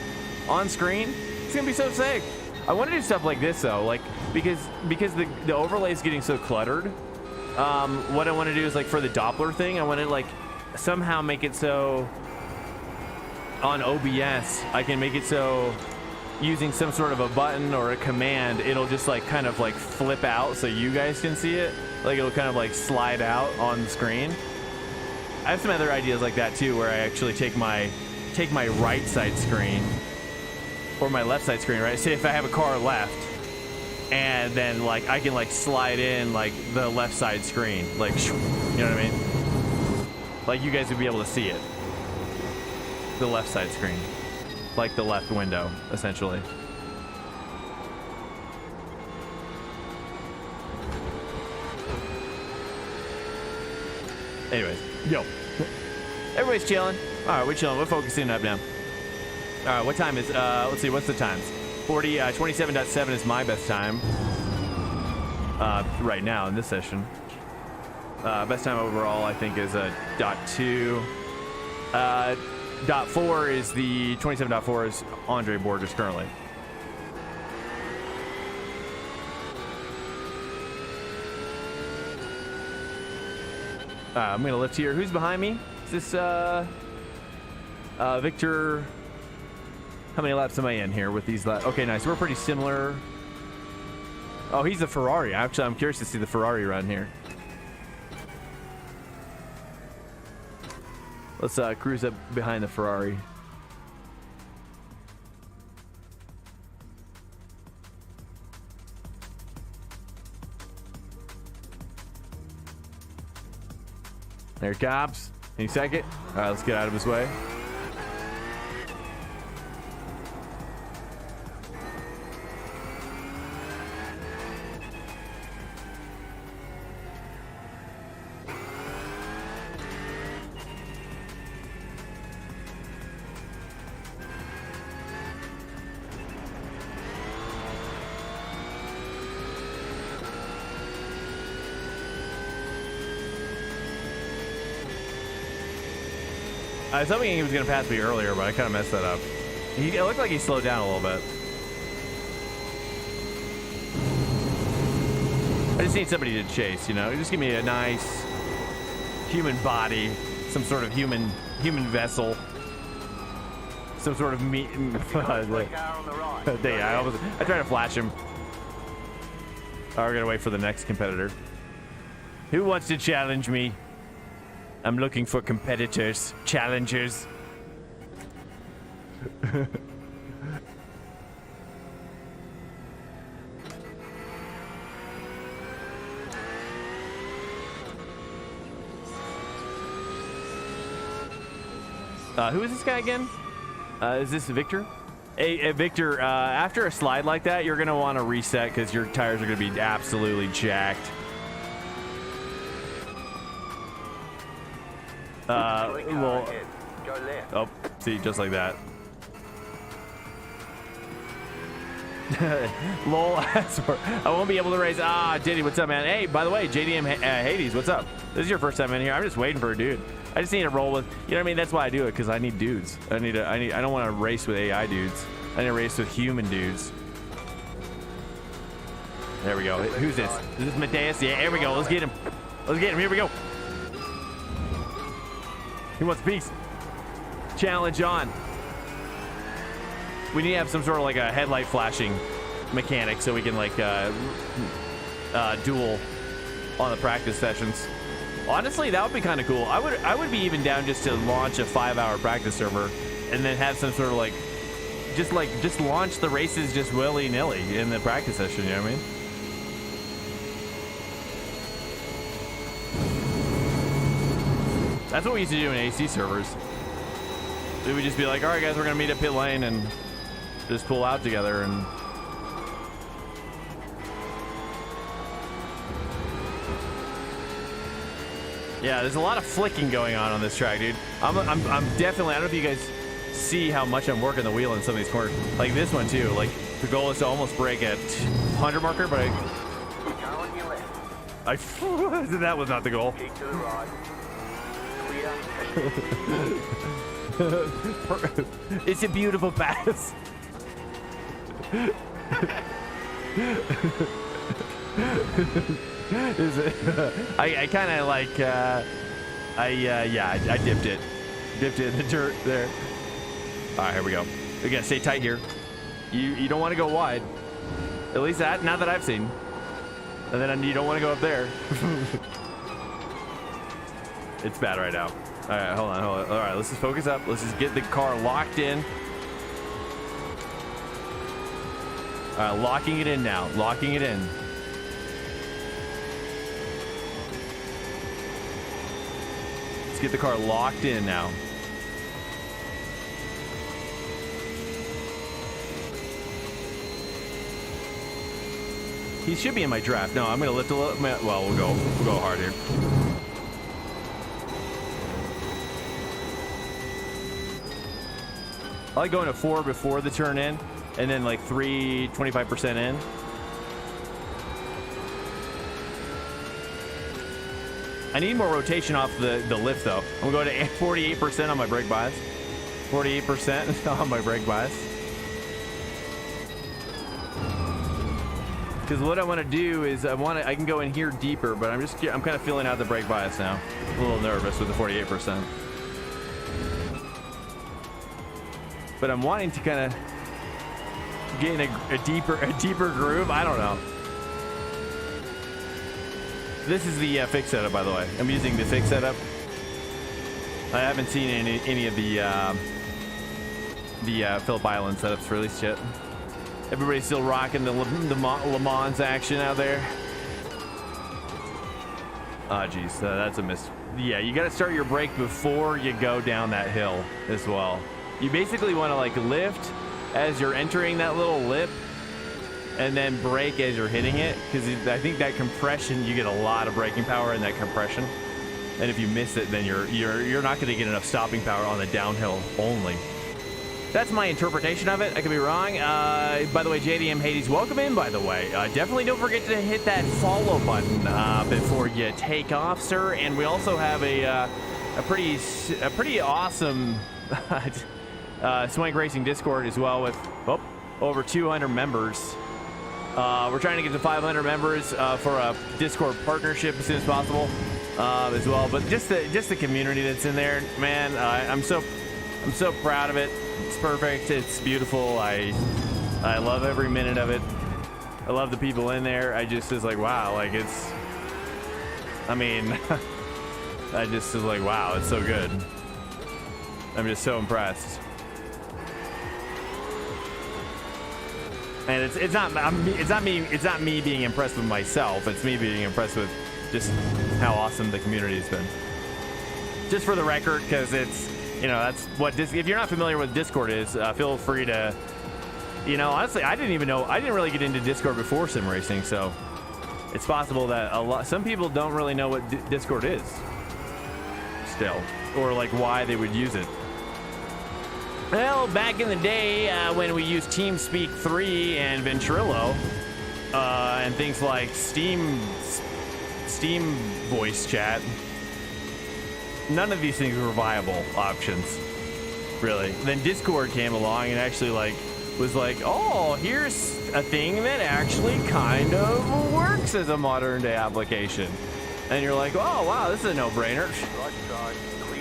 on screen. It's gonna be so sick. I want to do stuff like this though, like because the overlay is getting so cluttered. What I want to do is like for the Doppler thing, I want to like somehow make it so on OBS I can make it so using some sort of a button or a command, it'll just like kind of like flip out so you guys can see it. Like it'll kind of like slide out on the screen. I have some other ideas like that too, where I actually take my right side screen or my left side screen, right? Say if I have a car left, and then like I can like slide in like the left side screen, like, you know what I mean? Like you guys would be able to see it. The left side screen, like the left window, essentially. Anyways, yo, everybody's chilling. All right, we're chilling. We're focusing up now. All right, what time is? Let's see. What's the times? 27.7 is my best time right now in this session. Best time overall, I think, is .2. .4 is the 27.4 is Andre Borges currently. I'm gonna lift here. Who's behind me? Is this Victor? How many laps am I in here with these laps? Okay, nice. We're pretty similar. Oh, he's a Ferrari. Actually, I'm curious to see the Ferrari run here. Let's cruise up behind the Ferrari. There it comes. Any second. All right, let's get out of his way. I was hoping he was going to pass me earlier, but I kind of messed that up. It looked like he slowed down a little bit. I just need somebody to chase, you know? Just give me a nice human body, some sort of human vessel, some sort of meat. I try to flash him. Oh, we're going to wait for the next competitor. Who wants to challenge me? I'm looking for competitors, challengers. Who is this guy again? Is this Victor? Hey, Victor, after a slide like that, you're going to want to reset because your tires are going to be absolutely jacked. Well, oh, see, just like that. Lol, I won't be able to race. JD, what's up, man? Hey, by the way, JDM Hades, what's up? This is your first time in here. I'm just waiting for a dude. I just need to roll with, you know what I mean? That's why I do it, because I need dudes. I don't want to race with AI dudes. I need to race with human dudes. There we go. Who's this? Is this Mateus? Yeah, here we go. Let's get him. Let's get him. Here we go. He wants peace. Challenge on. We need to have some sort of like a headlight flashing mechanic so we can like duel on the practice sessions. Honestly, that would be kind of cool. I would be even down just to launch a 5-hour practice server and then have some sort of like just launch the races just willy-nilly in the practice session, you know what I mean? That's what we used to do in AC servers. We would just be like, all right, guys, we're going to meet at pit lane and just pull out together. And yeah, there's a lot of flicking going on this track, dude. I'm definitely, I don't know if you guys see how much I'm working the wheel in some of these corners. Like this one, too. Like, the goal is to almost break at 100 marker, but that was not the goal. It's a beautiful pass. Is it? I kind of like, yeah, I dipped it. Dipped it in the dirt there. All right, here we go. We gotta stay tight here. You don't want to go wide. At least that, not that I've seen. And then you don't want to go up there. It's bad right now. All right, hold on. All right, let's just focus up. Let's just get the car locked in. All right, locking it in now. Locking it in. Let's get the car locked in now. He should be in my draft. No, I'm gonna lift a little. Well, we'll go hard here. I like going to 4 before the turn in, and then like 3, 25% in. I need more rotation off the lift though. I'm going to 48% on my brake bias. 48% on my brake bias. Because what I want to do is I can go in here deeper, but I'm kind of feeling out the brake bias now. A little nervous with the 48%. But I'm wanting to kind of get in a deeper groove. I don't know. This is the fixed setup, by the way. I'm using the fixed setup. I haven't seen any of the Phillip Island setups released yet. Everybody's still rocking the Le Mans action out there. Oh, geez, that's a miss. Yeah, you got to start your brake before you go down that hill as well. You basically want to like lift as you're entering that little lip, and then brake as you're hitting it, because I think that compression, you get a lot of braking power in that compression, and if you miss it, then you're not going to get enough stopping power on the downhill only. That's my interpretation of it. I could be wrong. By the way, JDM Hades, welcome in, by the way. Definitely don't forget to hit that follow button before you take off, sir. And we also have a pretty awesome SwankRacing Discord as well with over 200 members. We're trying to get to 500 members for a Discord partnership as soon as possible as well. But just the community that's in there, man, I'm so proud of it. It's perfect. It's beautiful. I love every minute of it. I love the people in there. I just was like, wow, like it's, I mean, I just was like, wow, it's so good. I'm just so impressed. And it's not me being impressed with myself. It's me being impressed with just how awesome the community has been. Just for the record, because it's, you know, that's what if you're not familiar with Discord is, feel free to, you know, honestly, I didn't really get into Discord before sim racing, so it's possible that some people don't really know what Discord is still, or like why they would use it. Well, back in the day when we used TeamSpeak 3 and Ventrilo and things like Steam voice chat, none of these things were viable options, really. Then Discord came along and actually was like, oh, here's a thing that actually kind of works as a modern day application. And you're like, oh, wow, this is a no-brainer.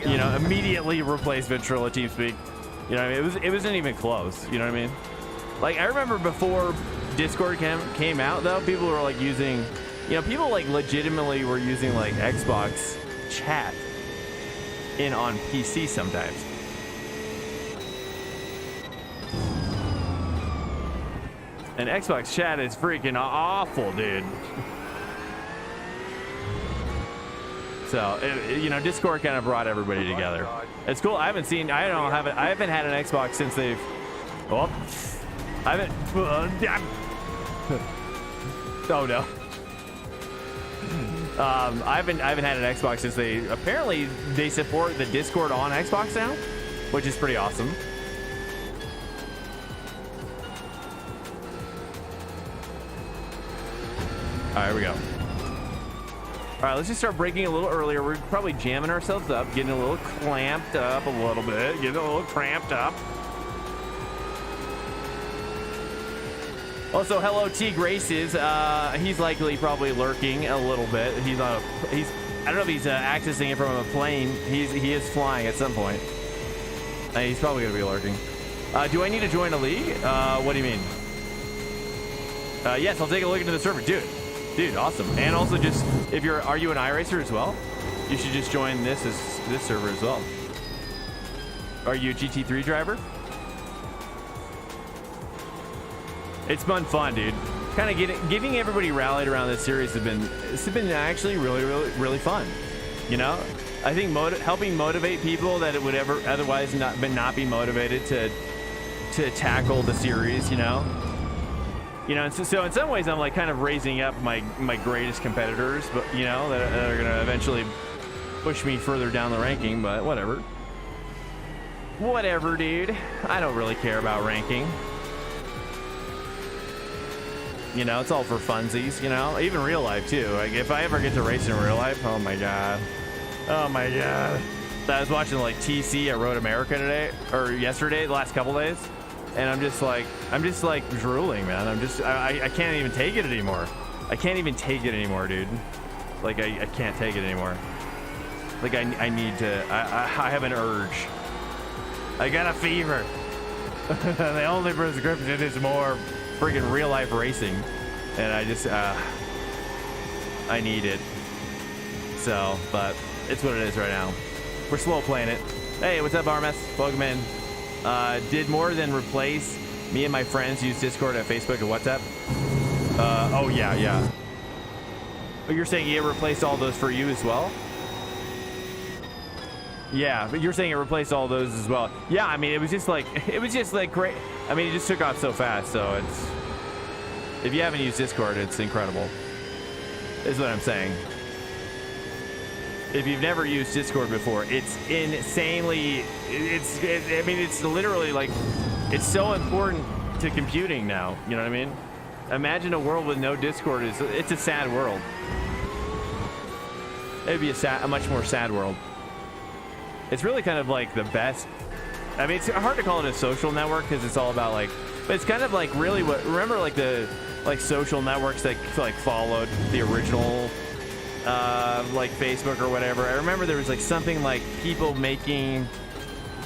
You know, immediately replace Ventrilo TeamSpeak. You know what I mean? It wasn't even close. You know what I mean? Like, I remember before Discord came out, though, people were like using, you know, people like legitimately were using like Xbox chat on PC sometimes. And Xbox chat is freaking awful, dude. So, you know, Discord kind of brought everybody together. It's cool. I haven't had an Xbox since they've, oh, I haven't, oh no. I haven't had an Xbox since apparently they support the Discord on Xbox now, which is pretty awesome. All right, here we go. All right, let's just start braking a little earlier. We're probably jamming ourselves up, getting a little clamped up a little bit, getting a little cramped up. Also, hello, T Graces. He's likely probably lurking a little bit. He's I don't know if he's accessing it from a plane. He is flying at some point. He's probably gonna be lurking. Do I need to join a league? What do you mean? Yes, I'll take a look into the server, dude, awesome. And also, just if are you an iRacer as well? You should just join this server as well. Are you a GT3 driver? It's been fun, dude. Kind of getting everybody rallied around this series has been actually really fun. You know, I think helping motivate people that it would ever otherwise not be motivated to tackle the series. You know, and so in some ways I'm like kind of raising up my greatest competitors, but you know that are gonna eventually push me further down the ranking. But whatever, dude. I don't really care about ranking. You know, it's all for funsies, you know, even real life too. Like if I ever get to race in real life, oh my god. I was watching like TC at Road America today or yesterday, the last couple days, and I'm just like drooling, man. I can't even take it anymore. I can't even take it anymore, dude. Like I can't take it anymore. Like I need to. I have an urge. I got a fever. The only prescription is more friggin' real life racing, and I just I need it. So, but it's what it is right now. We're slow playing it. Hey, what's up, RMS? Welcome in. Did more than replace me and my friends use Discord and Facebook and WhatsApp. Oh yeah. But you're saying it replaced all those for you as well? Yeah, but you're saying it replaced all those as well. Yeah, I mean, it was just like great. I mean, it just took off so fast. So if you haven't used Discord, it's incredible. Is what I'm saying. If you've never used Discord before, it's insanely. I mean, it's literally like, it's so important to computing now. You know what I mean? Imagine a world with no Discord. It's a sad world. It'd be a much more sad world. It's really kind of like the best. I mean, it's hard to call it a social network because it's all about like, but it's kind of like really what, remember like the social networks that like followed the original like Facebook or whatever. I remember there was like something like people making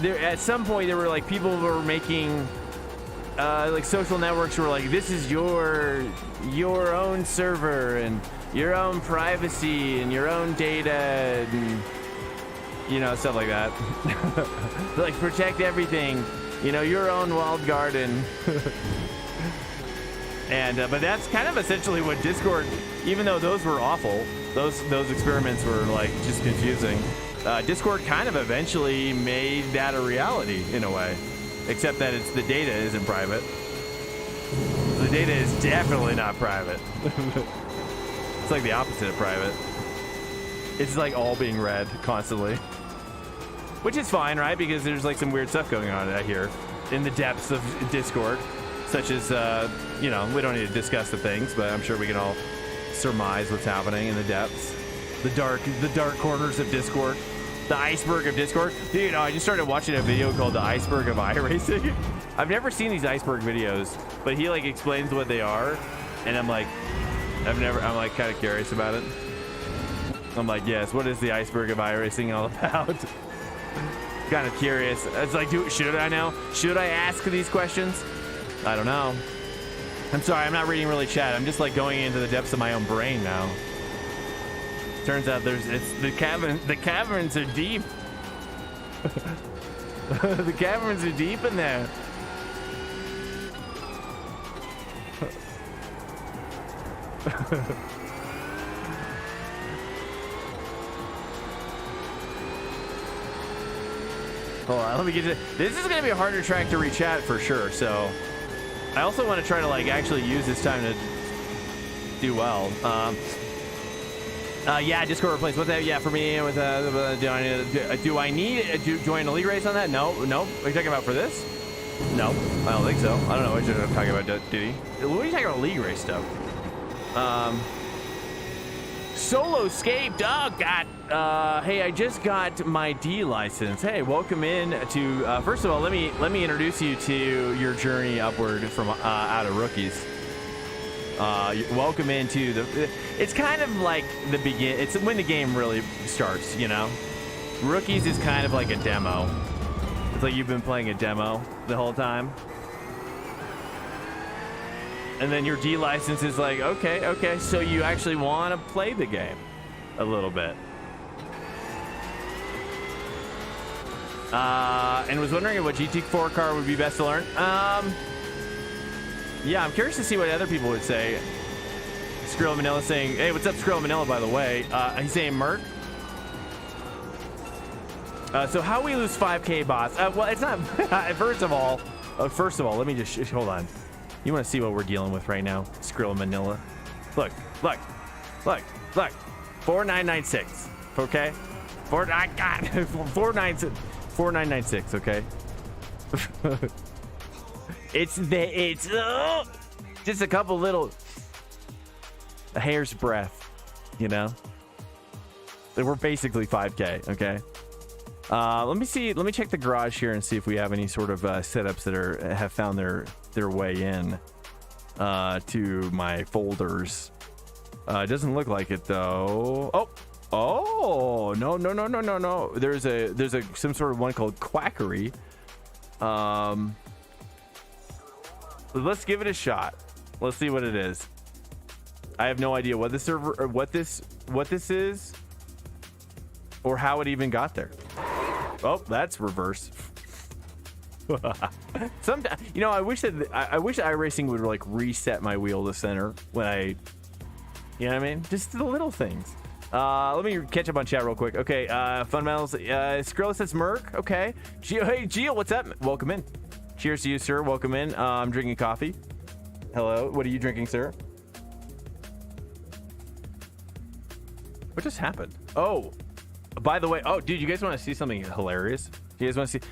there at some point there were like people were making like social networks were like, this is your own server and your own privacy and your own data and you know, stuff like that. Like, protect everything. You know, your own walled garden. And but that's kind of essentially what Discord, even though those were awful, those experiments were like just confusing. Discord kind of eventually made that a reality in a way, except that the data isn't private. The data is definitely not private. It's like the opposite of private. It's like all being read constantly. Which is fine, right? Because there's like some weird stuff going on out here in the depths of Discord, such as, you know, we don't need to discuss the things, but I'm sure we can all surmise what's happening in the depths, the dark corners of Discord, the iceberg of Discord. Dude, I just started watching a video called The Iceberg of iRacing. I've never seen these iceberg videos, but he like explains what they are, and I'm like, I'm like kind of curious about it. I'm like, yes, what is the iceberg of iRacing all about? Kind of curious. It's like, should I know? Should I ask these questions? I don't know. I'm sorry, I'm not reading really chat. I'm just like going into the depths of my own brain now. Turns out the caverns are deep. The caverns are deep in there. Hold on, let me get to this. Is gonna be a harder track to reach at for sure. So I also want to try to like actually use this time to do well. Yeah, Discord replace. What's that? Yeah, for me, with do I need to join a league race on that? No. Are you talking about for this? No, I don't think so. I don't know what you're talking about, Diddy. What are you talking about league race stuff? Solo scaped. Oh God. Hey, I just got my D license. Hey, welcome in to. First of all, let me introduce you to your journey upward from out of rookies. Welcome into the. It's kind of like the begin. It's when the game really starts. You know, Rookies is kind of like a demo. It's like you've been playing a demo the whole time, and then your D license is like, okay, so you actually want to play the game a little bit. And was wondering what GT4 car would be best to learn. Yeah, I'm curious to see what other people would say. Skrill Manila saying, hey, what's up, Skrill Manila, by the way? He's saying Merc. So how we lose 5K, boss? Well, it's not. First of all, let me just hold on. You want to see what we're dealing with right now, Skrill Manila? Look. 4996. Okay, 4996. Okay. It's just a couple little a hair's breadth, you know. We're basically 5K. Okay. Let me check the garage here and see if we have any sort of setups that have found their way in to my folders. It doesn't look like it though. Oh no. There's some sort of one called Quackery. Let's give it a shot. Let's see what it is. I have no idea what the server or what this is or how it even got there. Oh, that's reverse. Sometimes, you know, I wish iRacing would like reset my wheel to center when I, you know what I mean? Just the little things. Let me catch up on chat real quick. Okay, fundamentals. Skrill says Merc. Okay. Hey, Gio, what's up? Welcome in. Cheers to you, sir. Welcome in. I'm drinking coffee. Hello. What are you drinking, sir? What just happened? Oh, by the way. Oh, dude, you guys want to see something hilarious? You guys want to see?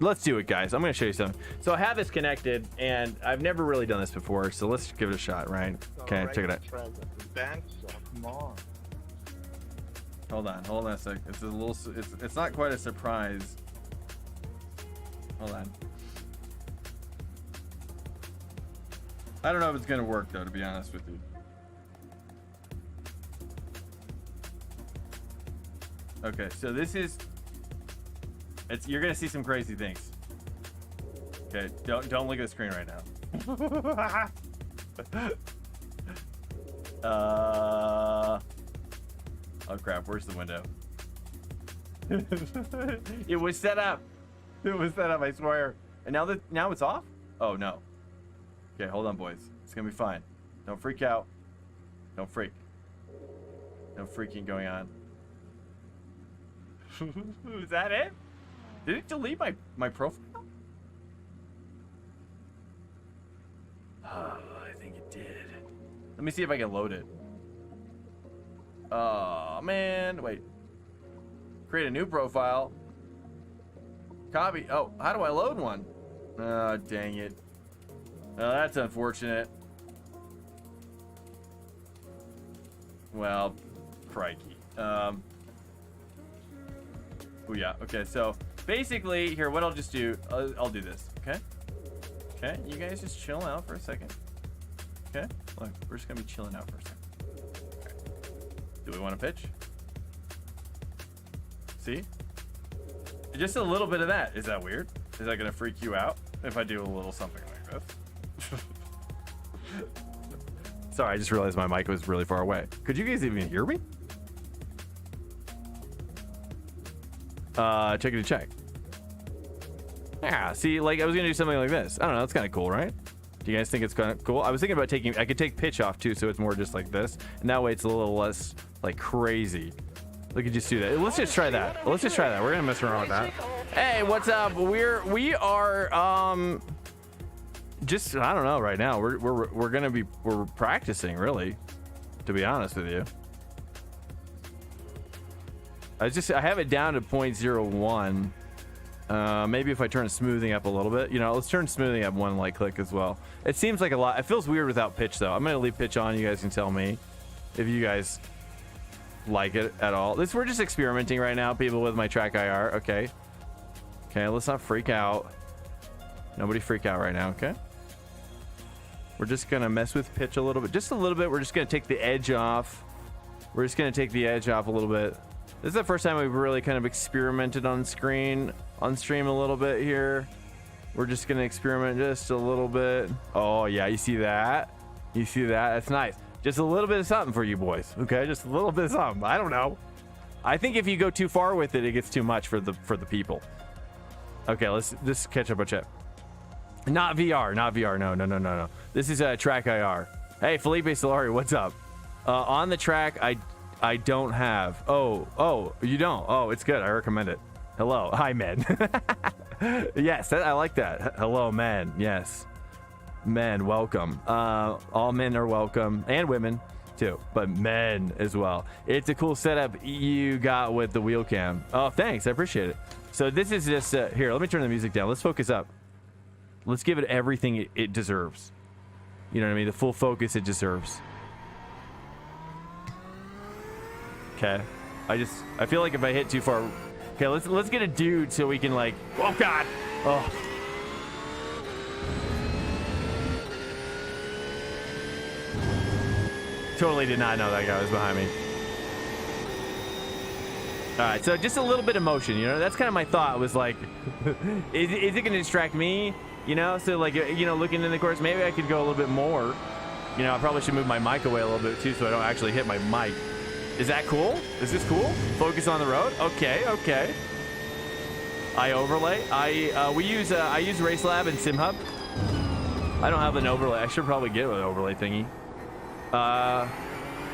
Let's do it, guys. I'm going to show you something. So I have this connected, and I've never really done this before, so let's give it a shot, right? Okay, check it out. Come on. Hold on a sec. It's a little. It's not quite a surprise. Hold on. I don't know if it's gonna work though, to be honest with you. Okay, so this is. You're gonna see some crazy things. Okay, don't look at the screen right now. Oh crap, where's the window? It was set up. I swear. And now it's off? Oh no. Okay, hold on, boys. It's gonna be fine. Don't freak out. Don't freak. No freaking going on. Is that it? Did it delete my profile? I think it did. Let me see if I can load it. Oh man, wait. Create a new profile. Copy. Oh, how do I load one? Oh, dang it. Oh, that's unfortunate. Well, crikey. Oh yeah. Okay, so basically here, what I'll just do, I'll do this. Okay. Okay, you guys just chill out for a second. Okay. Look, we're just gonna be chilling out for a second. Do we want to pitch? See? Just a little bit of that. Is that weird? Is that going to freak you out if I do a little something like this? Sorry, I just realized my mic was really far away. Could you guys even hear me? Check it to check. Yeah, see, like I was going to do something like this. I don't know. It's kind of cool, right? Do you guys think it's kind of cool? I was thinking about I could take pitch off too, so it's more just like this. And that way it's a little less like crazy. We could just do that. Let's just try that. We're gonna mess around with that. Hey, what's up? We are just, I don't know, right now. We're practicing, really, to be honest with you. I have it down to 0.01. Maybe if I turn smoothing up a little bit, you know, let's turn smoothing up one light click as well. It seems like a lot. It feels weird without pitch though. I'm gonna leave pitch on. You guys can tell me if you guys like it at all. We're just experimenting right now, people, with my track IR. Okay, let's not freak out. Nobody freak out right now. Okay. We're just gonna mess with pitch a little bit, just a little bit. We're just gonna take the edge off. We're just gonna take the edge off a little bit. This is the first time we've really kind of experimented on stream a little bit here. We're just gonna experiment just a little bit. Oh yeah, you see that? You see that? That's nice. Just a little bit of something for you boys, okay? Just a little bit of something. I don't know. I think if you go too far with it, it gets too much for the people. Okay, let's just catch up a chat. Not VR, not VR. No. This is Track IR. Hey, Felipe Solari, what's up? On the track, I don't have. Oh, you don't. Oh, it's good. I recommend it. Hello, hi, men. Yes, I like that. Hello, men. Yes, men, welcome. All men are welcome, and women too, but men as well. It's a cool setup you got with the wheel cam. Oh, thanks. I appreciate it. So this is just here. Let me turn the music down. Let's focus up. Let's give it everything it deserves. You know what I mean? The full focus it deserves. Okay. I feel like if I hit too far. Okay, let's get a dude so we can like. Oh God. Oh. Totally did not know that guy was behind me. All right, so just a little bit of motion, you know. That's kind of my thought. Was like, is it going to distract me? You know, so like, you know, looking in the course, maybe I could go a little bit more. You know, I probably should move my mic away a little bit too, so I don't actually hit my mic. Is that cool? Is this cool? Focus on the road. Okay. I overlay. I use Race Lab and SimHub. I don't have an overlay. I should probably get an overlay thingy.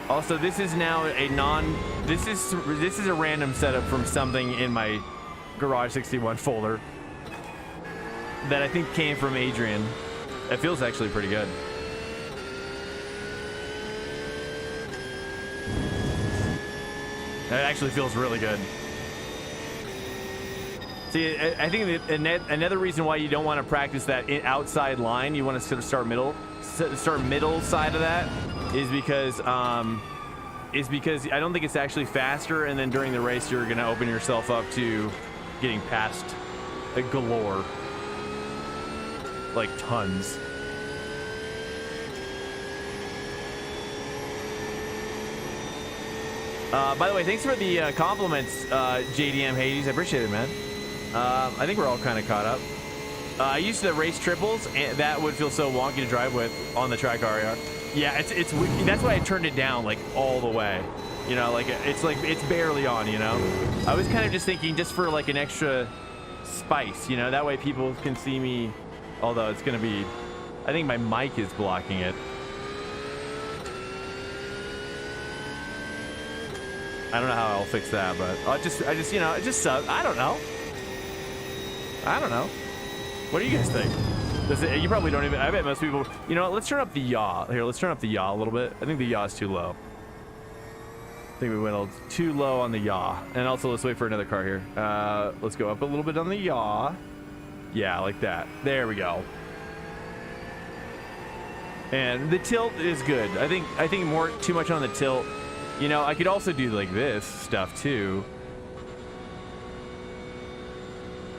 Also, this is now this is a random setup from something in my Garage 61 folder that I think came from Adrian. It feels actually pretty good. It actually feels really good. See, I think another reason why you don't want to practice that outside line, you want to sort of start middle side of that, is because I don't think it's actually faster, and then during the race you're going to open yourself up to getting past a galore, like tons. By the way, thanks for the compliments, JDM Hades. I appreciate it, man. I think we're all kind of caught up. I used to race triples, and that would feel so wonky to drive with on the track RER. Yeah, it's that's why I turned it down like all the way. You know, like it's barely on. You know, I was kind of just thinking just for like an extra spice. You know, that way people can see me. Although it's gonna be, I think my mic is blocking it. I don't know how I'll fix that, but I just you know, it just sucks. I don't know. What do you guys think? You probably don't even. I bet most people. You know what? Let's turn up the yaw. Here, let's turn up the yaw a little bit. I think the yaw is too low. I think we went a little too low on the yaw. And also, let's wait for another car here. Let's go up a little bit on the yaw. Yeah, like that. There we go. And the tilt is good. I think too much on the tilt. You know, I could also do like this stuff too.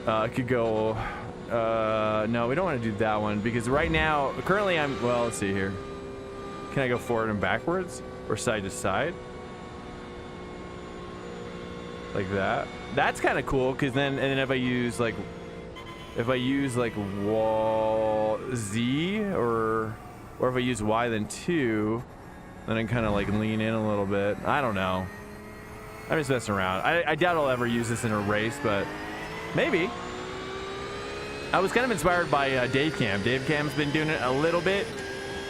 I could go. No, we don't want to do that one because right now, currently well, let's see here. Can I go forward and backwards or side to side? Like that. That's kind of cool because then if I use like wall Z or if I use Y then 2, then I can kind of like lean in a little bit. I don't know. I'm just messing around. I doubt I'll ever use this in a race, but maybe. I was kind of inspired by Dave Cam. Dave Cam's been doing it a little bit,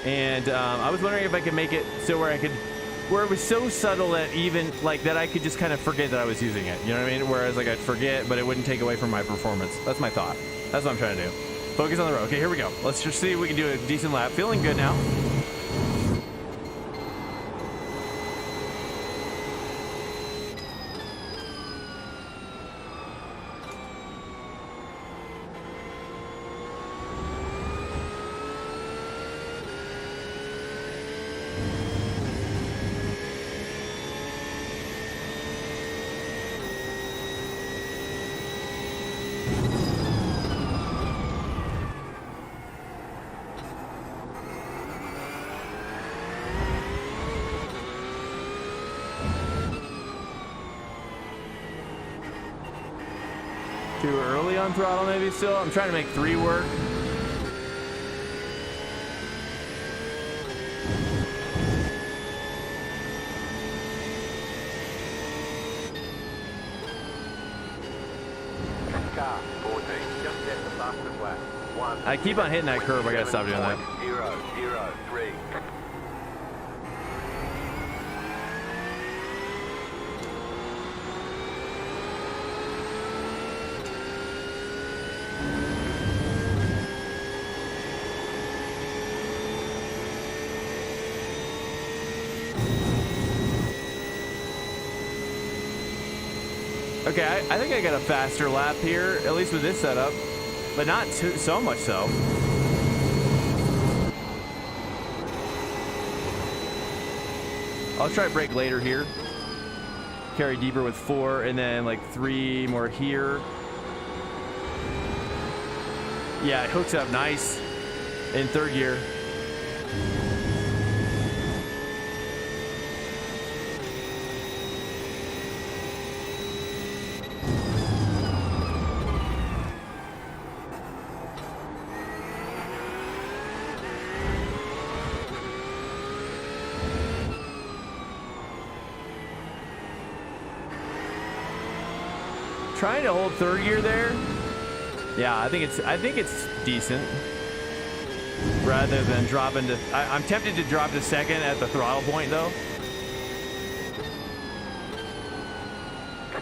and I was wondering if I could make it so where it was so subtle that even like that I could just kind of forget that I was using it. You know what I mean? Whereas like I'd forget, but it wouldn't take away from my performance. That's my thought. That's what I'm trying to do. Focus on the road. Okay, here we go. Let's just see if we can do a decent lap. Feeling good now. Too early on throttle maybe still. I'm trying to make 3 work. Car 14, just set the fastest lap. 1. I keep on hitting that curve. I gotta stop doing that. 003. Okay, I think I got a faster lap here, at least with this setup, but not so much so. I'll try to brake later here. Carry deeper with 4, and then like 3 more here. Yeah, it hooks up nice in 3rd gear. Trying to hold 3rd gear there. Yeah, I think it's decent. Rather than dropping to, I'm tempted to drop to 2nd at the throttle point though.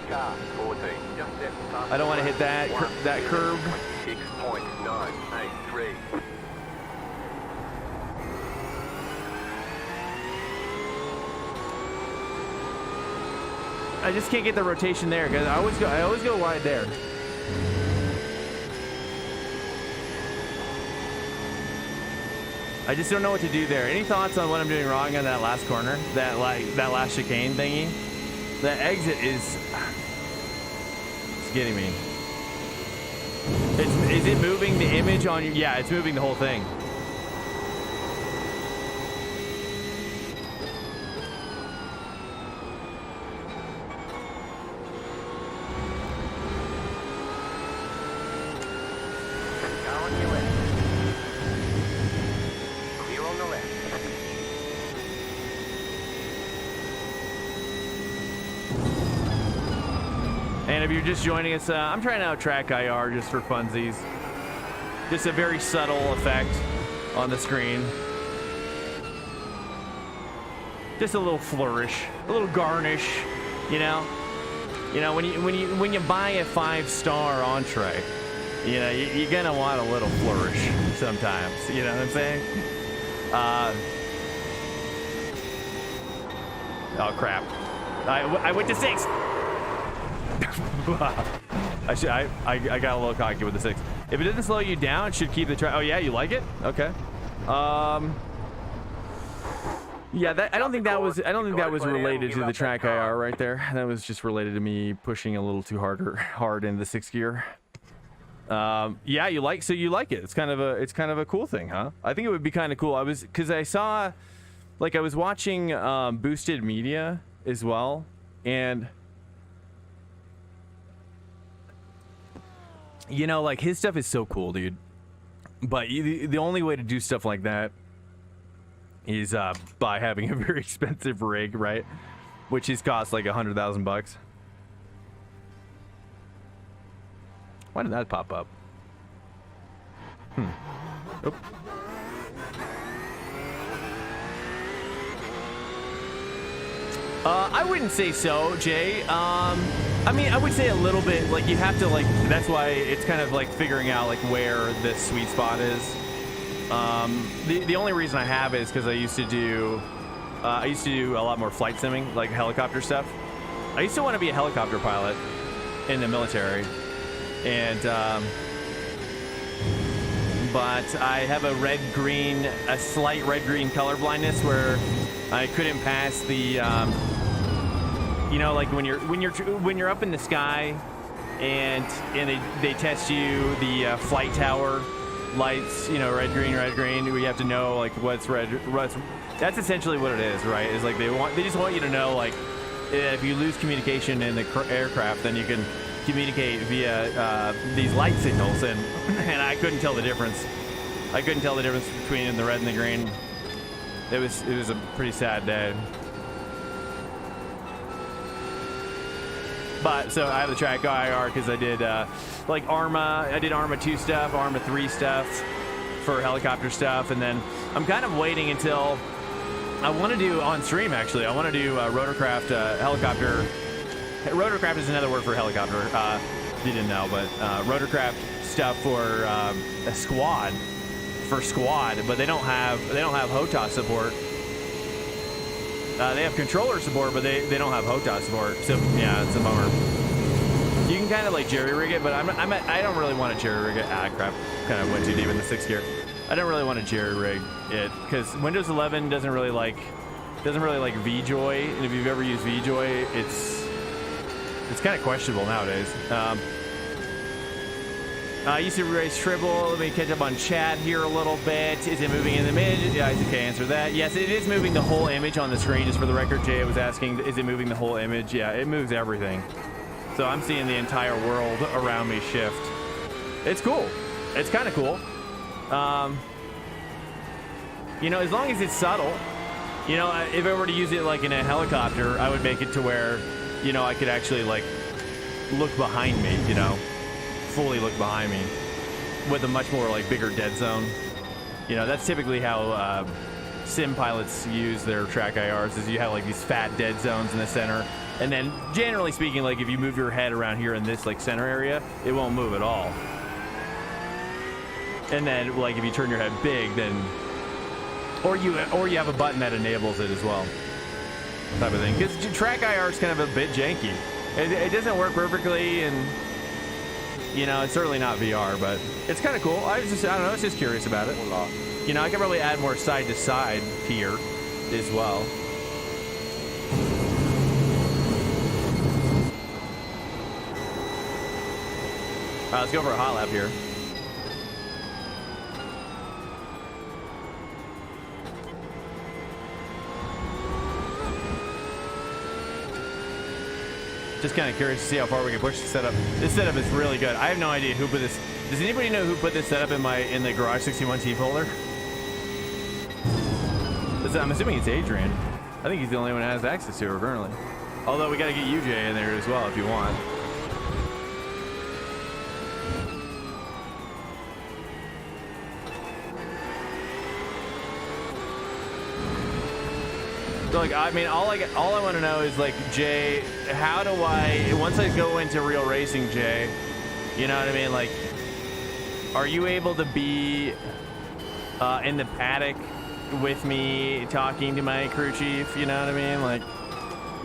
Car 14, just set the fastest I don't want to hit that that curb. 6.983. I just can't get the rotation there because I always go wide there. I just don't know what to do there. Any thoughts on what I'm doing wrong on that last corner? That last chicane thingy? The exit is it's getting me. Is it moving the image on you? Yeah, it's moving the whole thing. And if you're just joining us, I'm trying out Trackday just for funsies. Just a very subtle effect on the screen. Just a little flourish, a little garnish, you know. You know, when you buy a 5-star entree, you know, you're gonna want a little flourish sometimes. You know what I'm saying? Oh crap! I went to 6. I got a little cocky with the 6. If it doesn't slow you down, it should keep the track. Oh yeah, you like it? Okay. Yeah, I don't think that was related to the track IR right there. That was just related to me pushing a little too hard in the 6th gear. Yeah, you like it. It's kind of a cool thing, huh? I think it would be kind of cool. Because I saw, like, I was watching Boosted Media as well, and you know, like, his stuff is so cool, dude. But the only way to do stuff like that is by having a very expensive rig, right? Which is cost like $100,000. Why did that pop up? Oop. I wouldn't say so, Jay. I mean, I would say a little bit. Like, you have to, like, that's why it's kind of like figuring out like where this sweet spot is. The only reason I have it is because I used to do a lot more flight simming, like helicopter stuff. I used to want to be a helicopter pilot in the military, and but I have a slight red-green color blindness where I couldn't pass the you know, like when you're up in the sky and they test you the flight tower lights, you know, red green, we have to know like what's red. That's essentially what it is, right? Is like they just want you to know, like, if you lose communication in the aircraft, then you can communicate via these light signals, and I couldn't tell the difference. I couldn't tell the difference between the red and the green. It was a pretty sad day. But so I have the Trackday IR because I did like Arma. I did Arma 2 stuff, Arma 3 stuff for helicopter stuff, and then I'm kind of waiting until I want to do on stream. Actually, I want to do rotorcraft helicopter. Rotorcraft is another word for helicopter. You didn't know, but rotorcraft stuff for a squad. For squad, but they don't have HOTAS support. They have controller support, but they don't have HOTAS support. So yeah, it's a bummer. You can kind of like jerry rig it, but I don't really want to jerry rig it. Ah, crap! Kind of went too deep in the 6th gear. I don't really want to jerry rig it because Windows 11 doesn't really like VJoy, and if you've ever used VJoy, it's kind of questionable nowadays. I used to race triple. Let me catch up on chat here a little bit. Is it moving in the mid? Yeah, okay, answer that. Yes, it is moving the whole image on the screen. Just for the record, Jay was asking, is it moving the whole image? Yeah, it moves everything. So I'm seeing the entire world around me shift. It's cool. It's kind of cool. You know, as long as it's subtle. You know, if I were to use it like in a helicopter, I would make it to where, you know, I could actually like look behind me, you know. Fully look behind me with a much more like bigger dead zone. You know, that's typically how sim pilots use their track IRs, is you have like these fat dead zones in the center, and then generally speaking, like if you move your head around here in this like center area, it won't move at all. And then like if you turn your head big, then or you have a button that enables it as well, type of thing. Because track IR is kind of a bit janky. It doesn't work perfectly, and you know, it's certainly not VR, but it's kind of cool. I don't know, I was just curious about it. You know, I could probably add more side to side here as well. All right, let's go for a hot lap here. Just kind of curious to see how far we can push the setup. This setup is really good. I have no idea who put this. Does anybody know who put this setup in the Garage 61T folder? I'm assuming it's Adrian. I think he's the only one that has access to it currently. Although we got to get UJ in there as well if you want. So like, I mean, all I want to know is like, Jay, how do I, once I go into real racing, Jay, you know what I mean? Like, are you able to be in the paddock with me talking to my crew chief? You know what I mean? Like,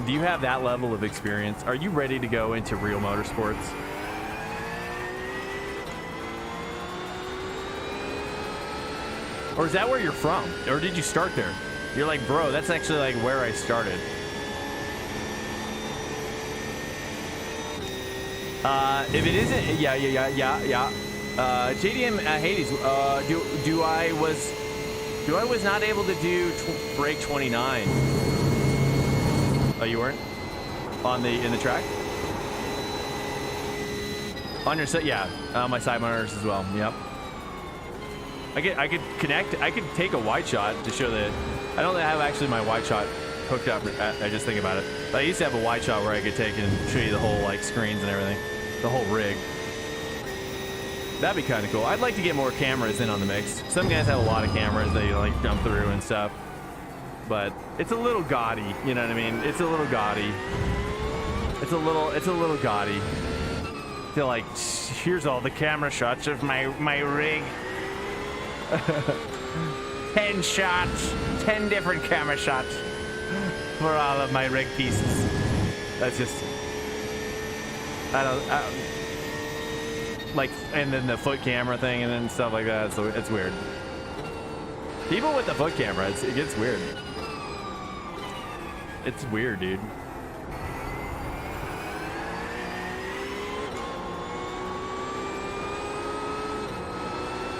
do you have that level of experience? Are you ready to go into real motorsports? Or is that where you're from? Or did you start there? You're like, bro, that's actually like where I started. If it isn't, yeah. JDM Hades, do I was not able to do break 29. Oh, you weren't in the track? On your set, yeah. My side monitors as well. Yep. I could connect. I could take a wide shot to show that. I don't have actually my wide shot hooked up. I just think about it. But I used to have a wide shot where I could take and show you the whole like screens and everything, the whole rig. That'd be kind of cool. I'd like to get more cameras in on the mix. Some guys have a lot of cameras that you like jump through and stuff, but it's a little gaudy. You know what I mean? It's a little gaudy. It's a little gaudy. They're like, here's all the camera shots of my rig. 10 shots, 10 different camera shots for all of my rig pieces. That's just, I don't like, and then the foot camera thing and then stuff like that. So it's weird. People with the foot camera, it gets weird. It's weird, dude.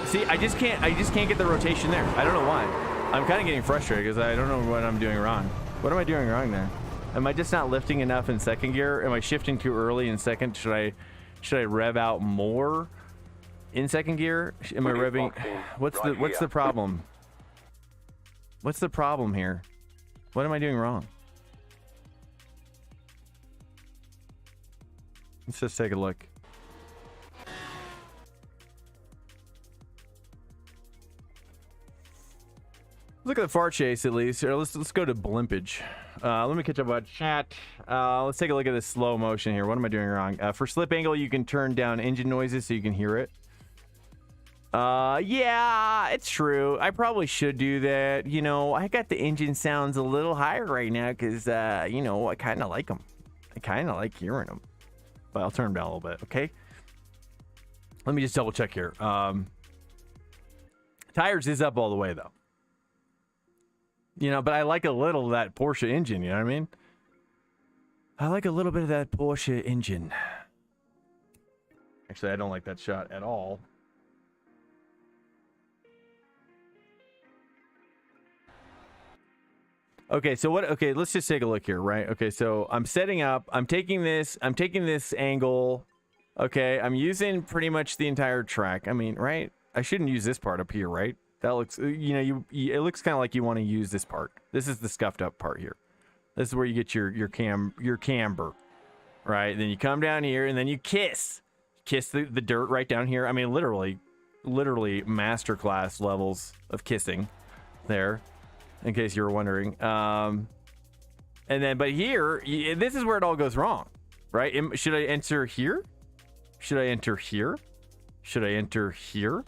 See, I just can't get the rotation there. I don't know why. I'm kind of getting frustrated because I don't know what I'm doing wrong. What am I doing wrong there? Am I just not lifting enough in second gear? Am I shifting too early in second? Should I Should I rev out more in second gear? Am I revving? What's the problem? What's the problem here? What am I doing wrong? Let's just take a look. Look at the far chase at least. Here, let's go to blimpage. Let me catch up on chat. Let's take a look at this slow motion here. What am I doing wrong? For slip angle, you can turn down engine noises so you can hear it. Yeah, it's true. I probably should do that. You know, I got the engine sounds a little higher right now because, you know, I kind of like them. I kind of like hearing them. But I'll turn them down a little bit, okay? Let me just double check here. Tires is up all the way, though. You know, but I like a little of that Porsche engine, you know what I mean? I like a little bit of that Porsche engine. Actually, I don't like that shot at all. Okay, so what? Okay, let's just take a look here, right? Okay, so I'm setting up. I'm taking this angle. Okay, I'm using pretty much the entire track. I mean, right? I shouldn't use this part up here, right? That looks, you know, it looks kind of like you want to use this part. This is the scuffed up part here. This is where you get your camber, right? Then you come down here and then you kiss the dirt right down here. I mean, literally masterclass levels of kissing there, in case you were wondering. And then, but here, this is where it all goes wrong, right? Should I enter here? Should I enter here? Should I enter here?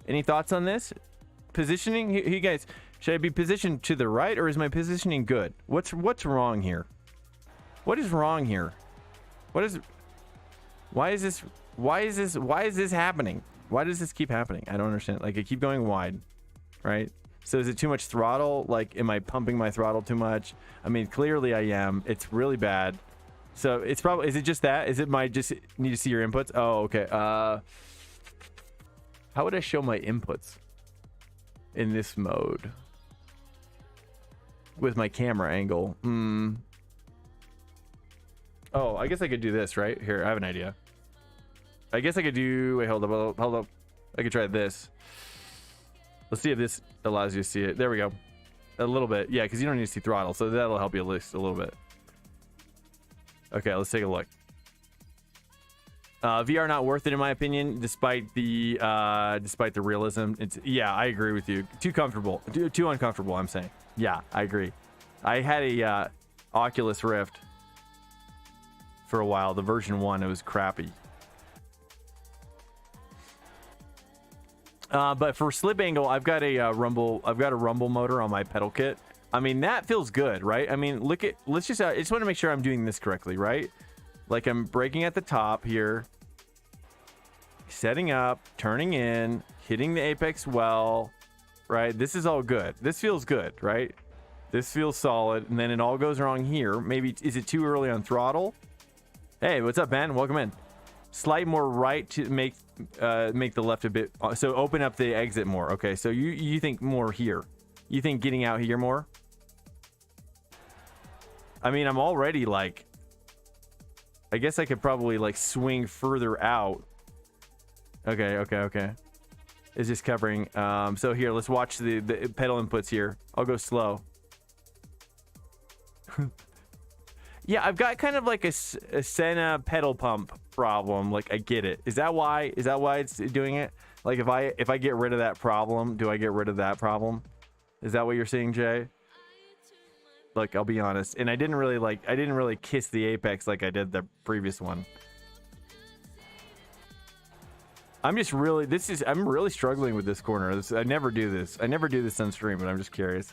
Any thoughts on this? Positioning, you guys, should I be positioned to the right or is my positioning good? What's wrong here? What is wrong here? Why is this happening? Why does this keep happening? I don't understand. Like, I keep going wide, right? So is it too much throttle? Like, am I pumping my throttle too much? I mean, clearly I am. It's really bad. So it's probably, is it just that? Is it my just need to see your inputs? Oh, okay. How would I show my inputs in this mode with my camera angle? Oh, I guess I could do this right here. I have an idea. I guess I could do, wait, hold up. I could try this. Let's see if this allows you to see it. There we go. A little bit. Yeah, because you don't need to see throttle, so that'll help you at least a little bit. Okay, let's take a look. VR not worth it in my opinion, despite the realism. It's, yeah, I agree with you. Too comfortable, too uncomfortable. I'm saying. Yeah, I agree. I had a Oculus Rift for a while. The version 1, it was crappy. But for slip angle, I've got a rumble motor on my pedal kit. I mean, that feels good, right? I mean, I just want to make sure I'm doing this correctly, right? Like, I'm braking at the top here, setting up, turning in, hitting the apex well, right? This is all good. This feels good, right? This feels solid. And then it all goes wrong here. Maybe, is it too early on throttle? Hey, what's up, man? Welcome in. Slight more right to make the left a bit. So open up the exit more. Okay, so you think more here. You think getting out here more? I mean, I'm already like, I guess I could probably like swing further out. Okay. Is this covering? So here, let's watch the pedal inputs here. I'll go slow. Yeah, I've got kind of like a Senna pedal pump problem. Like, I get it. Is that why it's doing it? Like, if I get rid of that problem, do I get rid of that problem? Is that what you're seeing, Jay? Like, I'll be honest. And I didn't really kiss the apex like I did the previous one. I'm really struggling with this corner. I never do this. I never do this on stream, but I'm just curious.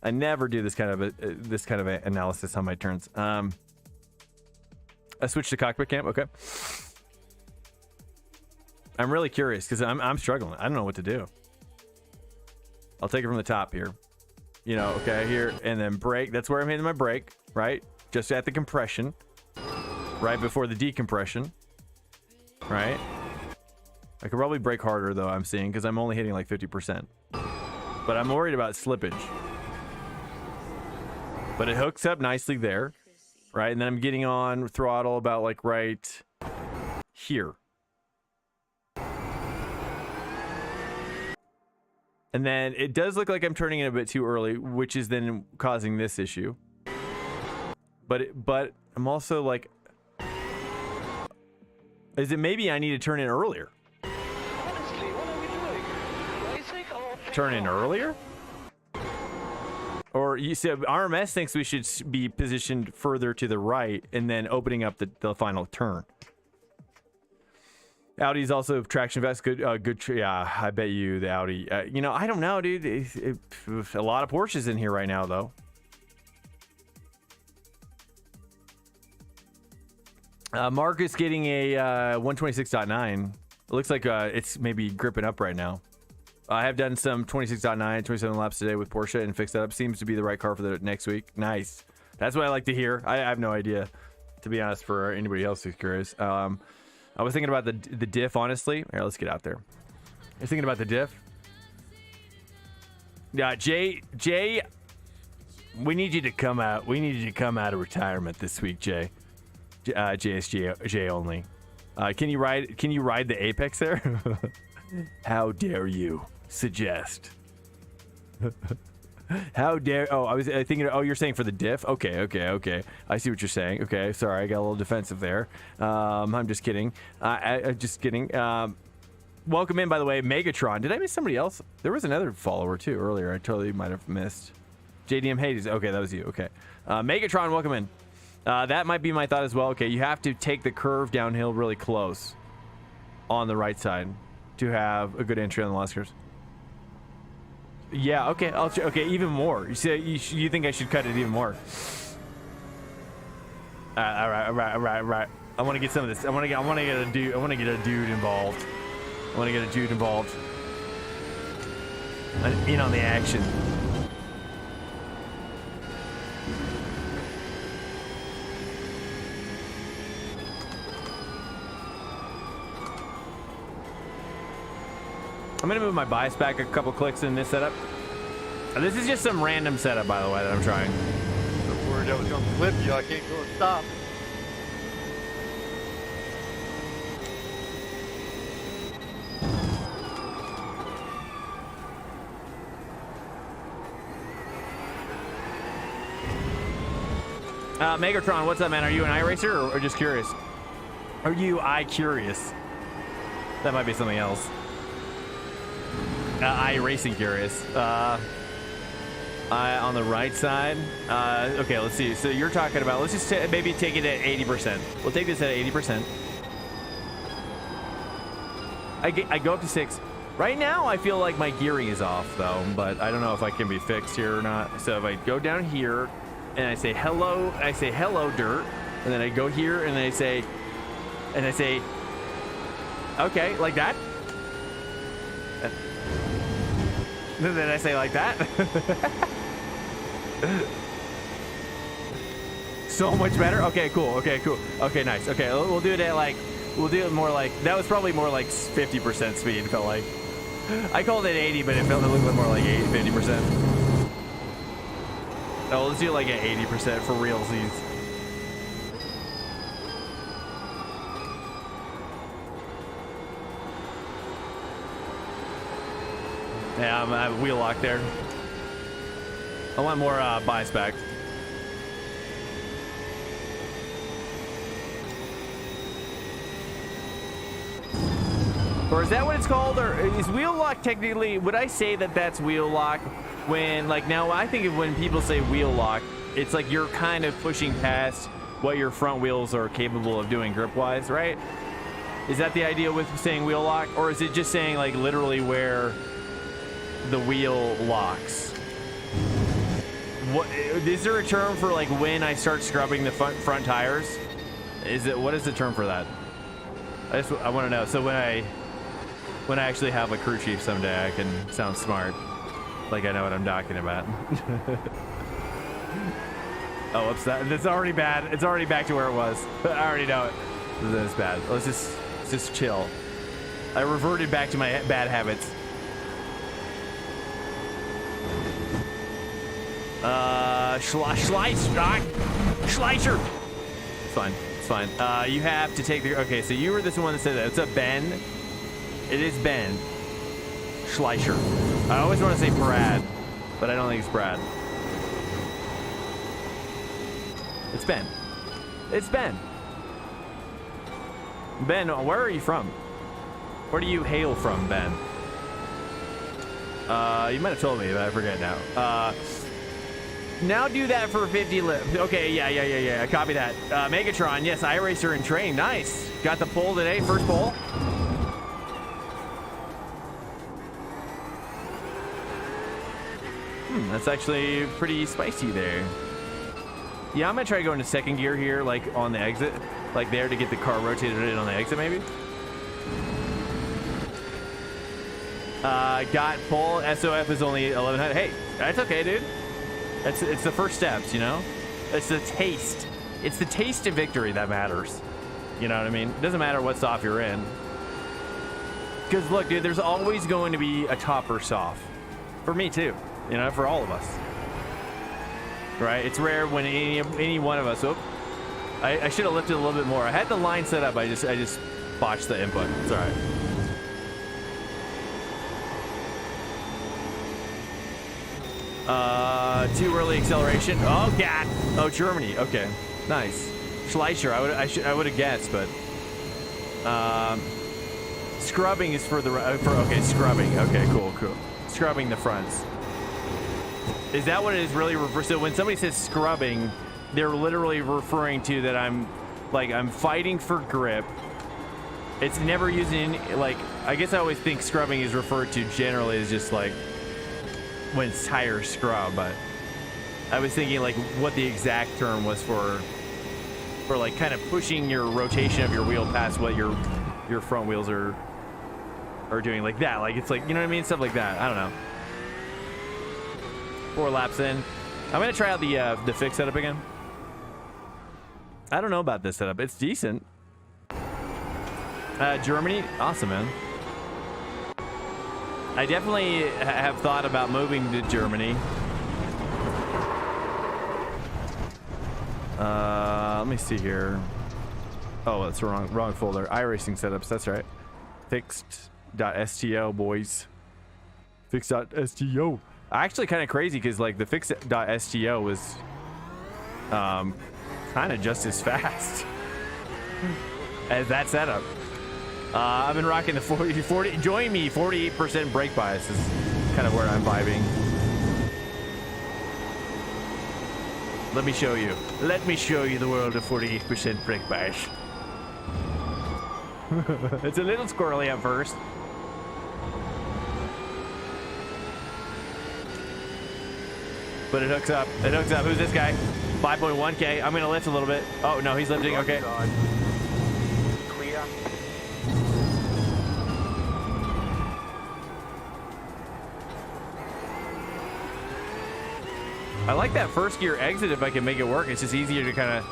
I never do this kind of analysis on my turns. I switched to cockpit cam. Okay. I'm really curious because I'm struggling. I don't know what to do. I'll take it from the top here. You know, okay, here, and then brake. That's where I'm hitting my brake, right? Just at the compression, right before the decompression, right? I could probably brake harder, though, I'm seeing, because I'm only hitting like 50%. But I'm worried about slippage. But it hooks up nicely there, right? And then I'm getting on throttle about like right here. And then it does look like I'm turning in a bit too early, which is then causing this issue. But I'm also like, is it maybe I need to turn in earlier? Honestly, what are we doing? Racing or Turn in earlier? Or you said RMS thinks we should be positioned further to the right and then opening up the final turn. Audi's also traction vest. Good. Yeah, I bet you the Audi. You know, I don't know, dude. A lot of Porsches in here right now, though. Mark is getting a 126.9. It looks like it's maybe gripping up right now. I have done some 26.9, 27 laps today with Porsche and fixed that up. Seems to be the right car for the next week. Nice. That's what I like to hear. I have no idea, to be honest, for anybody else who's curious. I was thinking about the diff, honestly. Here, let's get out there. I was thinking about the diff. Yeah, Jay, we need you to come out. We need you to come out of retirement this week, Jay. JSJ only. Can you ride the Apex there? How dare you suggest? How dare? Oh, I was thinking. Oh, you're saying for the diff? Okay. I see what you're saying. Okay, sorry, I got a little defensive there. I'm just kidding. I'm just kidding. Welcome in, by the way, Megatron. Did I miss somebody else? There was another follower too earlier. I totally might have missed. JDM Hades. Okay, that was you. Okay, Megatron, welcome in. That might be my thought as well. Okay, you have to take the curve downhill really close on the right side to have a good entry on the Luskers. Yeah, okay, okay, even more. You say you think I should cut it even more? All right. I want to get some of this. I want to get a dude involved. In on the action. I'm gonna move my bias back a couple clicks in this setup. This is just some random setup, by the way, that I'm trying. I was worried I was gonna flip you. I can't go and stop. Megatron, what's up, man? Are you an iRacer or just curious? Are you curious? That might be something else. iRacing curious. On the right side. Okay, let's see. So you're talking about, let's just maybe take it at 80%. We'll take this at 80%. I go up to 6. Right now, I feel like my gearing is off, though, but I don't know if I can be fixed here or not. So if I go down here and I say hello, dirt, and then I go here and I say, okay, like that. And then I say like that. So much better. Okay, cool. Okay, nice. Okay, we'll do it at like, we'll do it more like, that was probably more like 50% speed, it felt like. I called it 80, but it felt a little bit more like 50%. No, let's do it like at 80% for realsies. Yeah, I have a wheel lock there. I want more bias back. Or is that what it's called? Or is wheel lock technically, would I say that that's wheel lock when, like, now I think of when people say wheel lock, it's like you're kind of pushing past what your front wheels are capable of doing grip-wise, right? Is that the idea with saying wheel lock? Or is it just saying, like, literally where the wheel locks? What is there a term for, like, when I start scrubbing the front tires? What is the term for that? I want to know. So when I actually have a crew chief someday, I can sound smart, like I know what I'm talking about. Oh, whoops, that's already bad. It's already back to where it was. I already know it. That's bad. Let's just chill. I reverted back to my bad habits. Schleicher. It's fine. fine. You have to take the... Okay, so you were this one that said that. It's a Ben. It is Ben Schleicher. I always want to say Brad, but I don't think it's Brad. It's Ben. It's Ben. Ben, where are you from? Where do you hail from, Ben? You might have told me, but I forget now. Now do that for 50 lips. Okay, yeah. Copy that. Megatron, yes, iRacer in train. Nice. Got the pole today, first pole. That's actually pretty spicy there. Yeah, I'm gonna try to go into second gear here, like on the exit, like there to get the car rotated in on the exit, maybe. Got pole. SOF is only 1100. Hey, that's okay, dude. It's the first steps, you know. It's the taste. It's the taste of victory that matters. You know what I mean? It doesn't matter what soft you're in. Because look, dude, there's always going to be a top or soft. For me too. You know, for all of us. Right? It's rare when any one of us. Oh, I should have lifted a little bit more. I had the line set up. I just botched the input. It's all right. Too early acceleration. Oh God. Oh, Germany. Okay, nice. Schleicher. I would have guessed, but scrubbing is for the okay. Scrubbing. Okay, cool. Scrubbing the fronts. Is that what it is really? So when somebody says scrubbing, they're literally referring to that I'm fighting for grip. It's never using like, I guess I always think scrubbing is referred to generally as just like when tires scrub, but I was thinking like what the exact term was for like kind of pushing your rotation of your wheel past what your front wheels are doing, like that. Like it's like, you know what I mean? Stuff like that. I don't know. 4 laps in. I'm gonna try out the fixed setup again. I don't know about this setup. It's decent. Germany, awesome, man. I definitely have thought about moving to Germany. Let me see here. Oh, that's the wrong folder. iRacing setups. That's right. Fixed.sto, boys. Fixed.sto. Actually, kind of crazy because like the fixed.sto was kind of just as fast as that setup. I've been rocking the 40. Join me. 48% brake bias is kind of where I'm vibing. Let me show you. Let me show you the world of 48% brake bias. It's a little squirrely at first. But it hooks up. It hooks up. Who's this guy? 5.1K. I'm gonna lift a little bit. Oh no, he's lifting. Okay. Clear. I like that first gear exit if I can make it work. It's just easier to kind of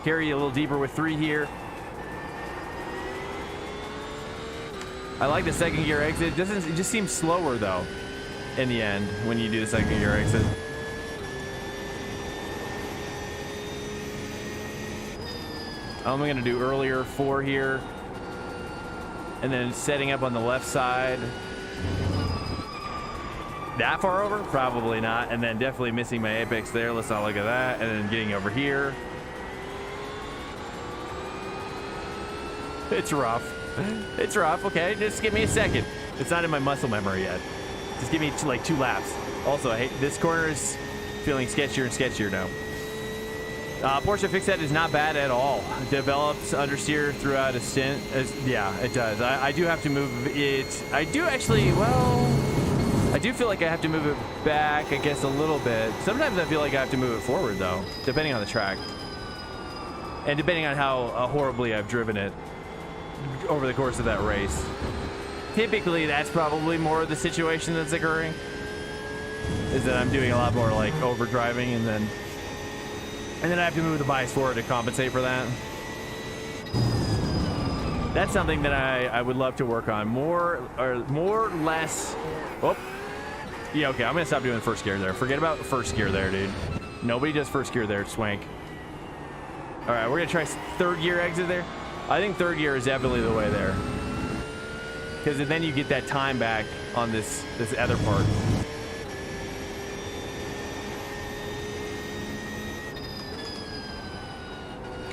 carry you a little deeper with 3 here. I like the second gear exit. It just seems slower though in the end when you do the second gear exit. I'm gonna do earlier 4 here, and then setting up on the left side. That far over? Probably not. And then definitely missing my apex there. Let's not look at that. And then getting over here. It's rough. It's rough. Okay, just give me a second. It's not in my muscle memory yet. Just give me like 2 laps. Also, I hate this corner is feeling sketchier and sketchier now. Porsche fixed set is not bad at all. Develops understeer throughout a stint. Yeah, it does. I do have to move it. I do actually, well, I do feel like I have to move it back, I guess, a little bit. Sometimes I feel like I have to move it forward, though, depending on the track. And depending on how horribly I've driven it over the course of that race. Typically, that's probably more of the situation that's occurring. Is that I'm doing a lot more, like, overdriving, and then I have to move the bias forward to compensate for that. That's something that I would love to work on. More or less. Oh. Yeah, okay, I'm gonna stop doing first gear there. Forget about first gear there, dude. Nobody does first gear there, Swank. All right, we're gonna try third gear exit there. I think third gear is definitely the way there, because then you get that time back on this other part.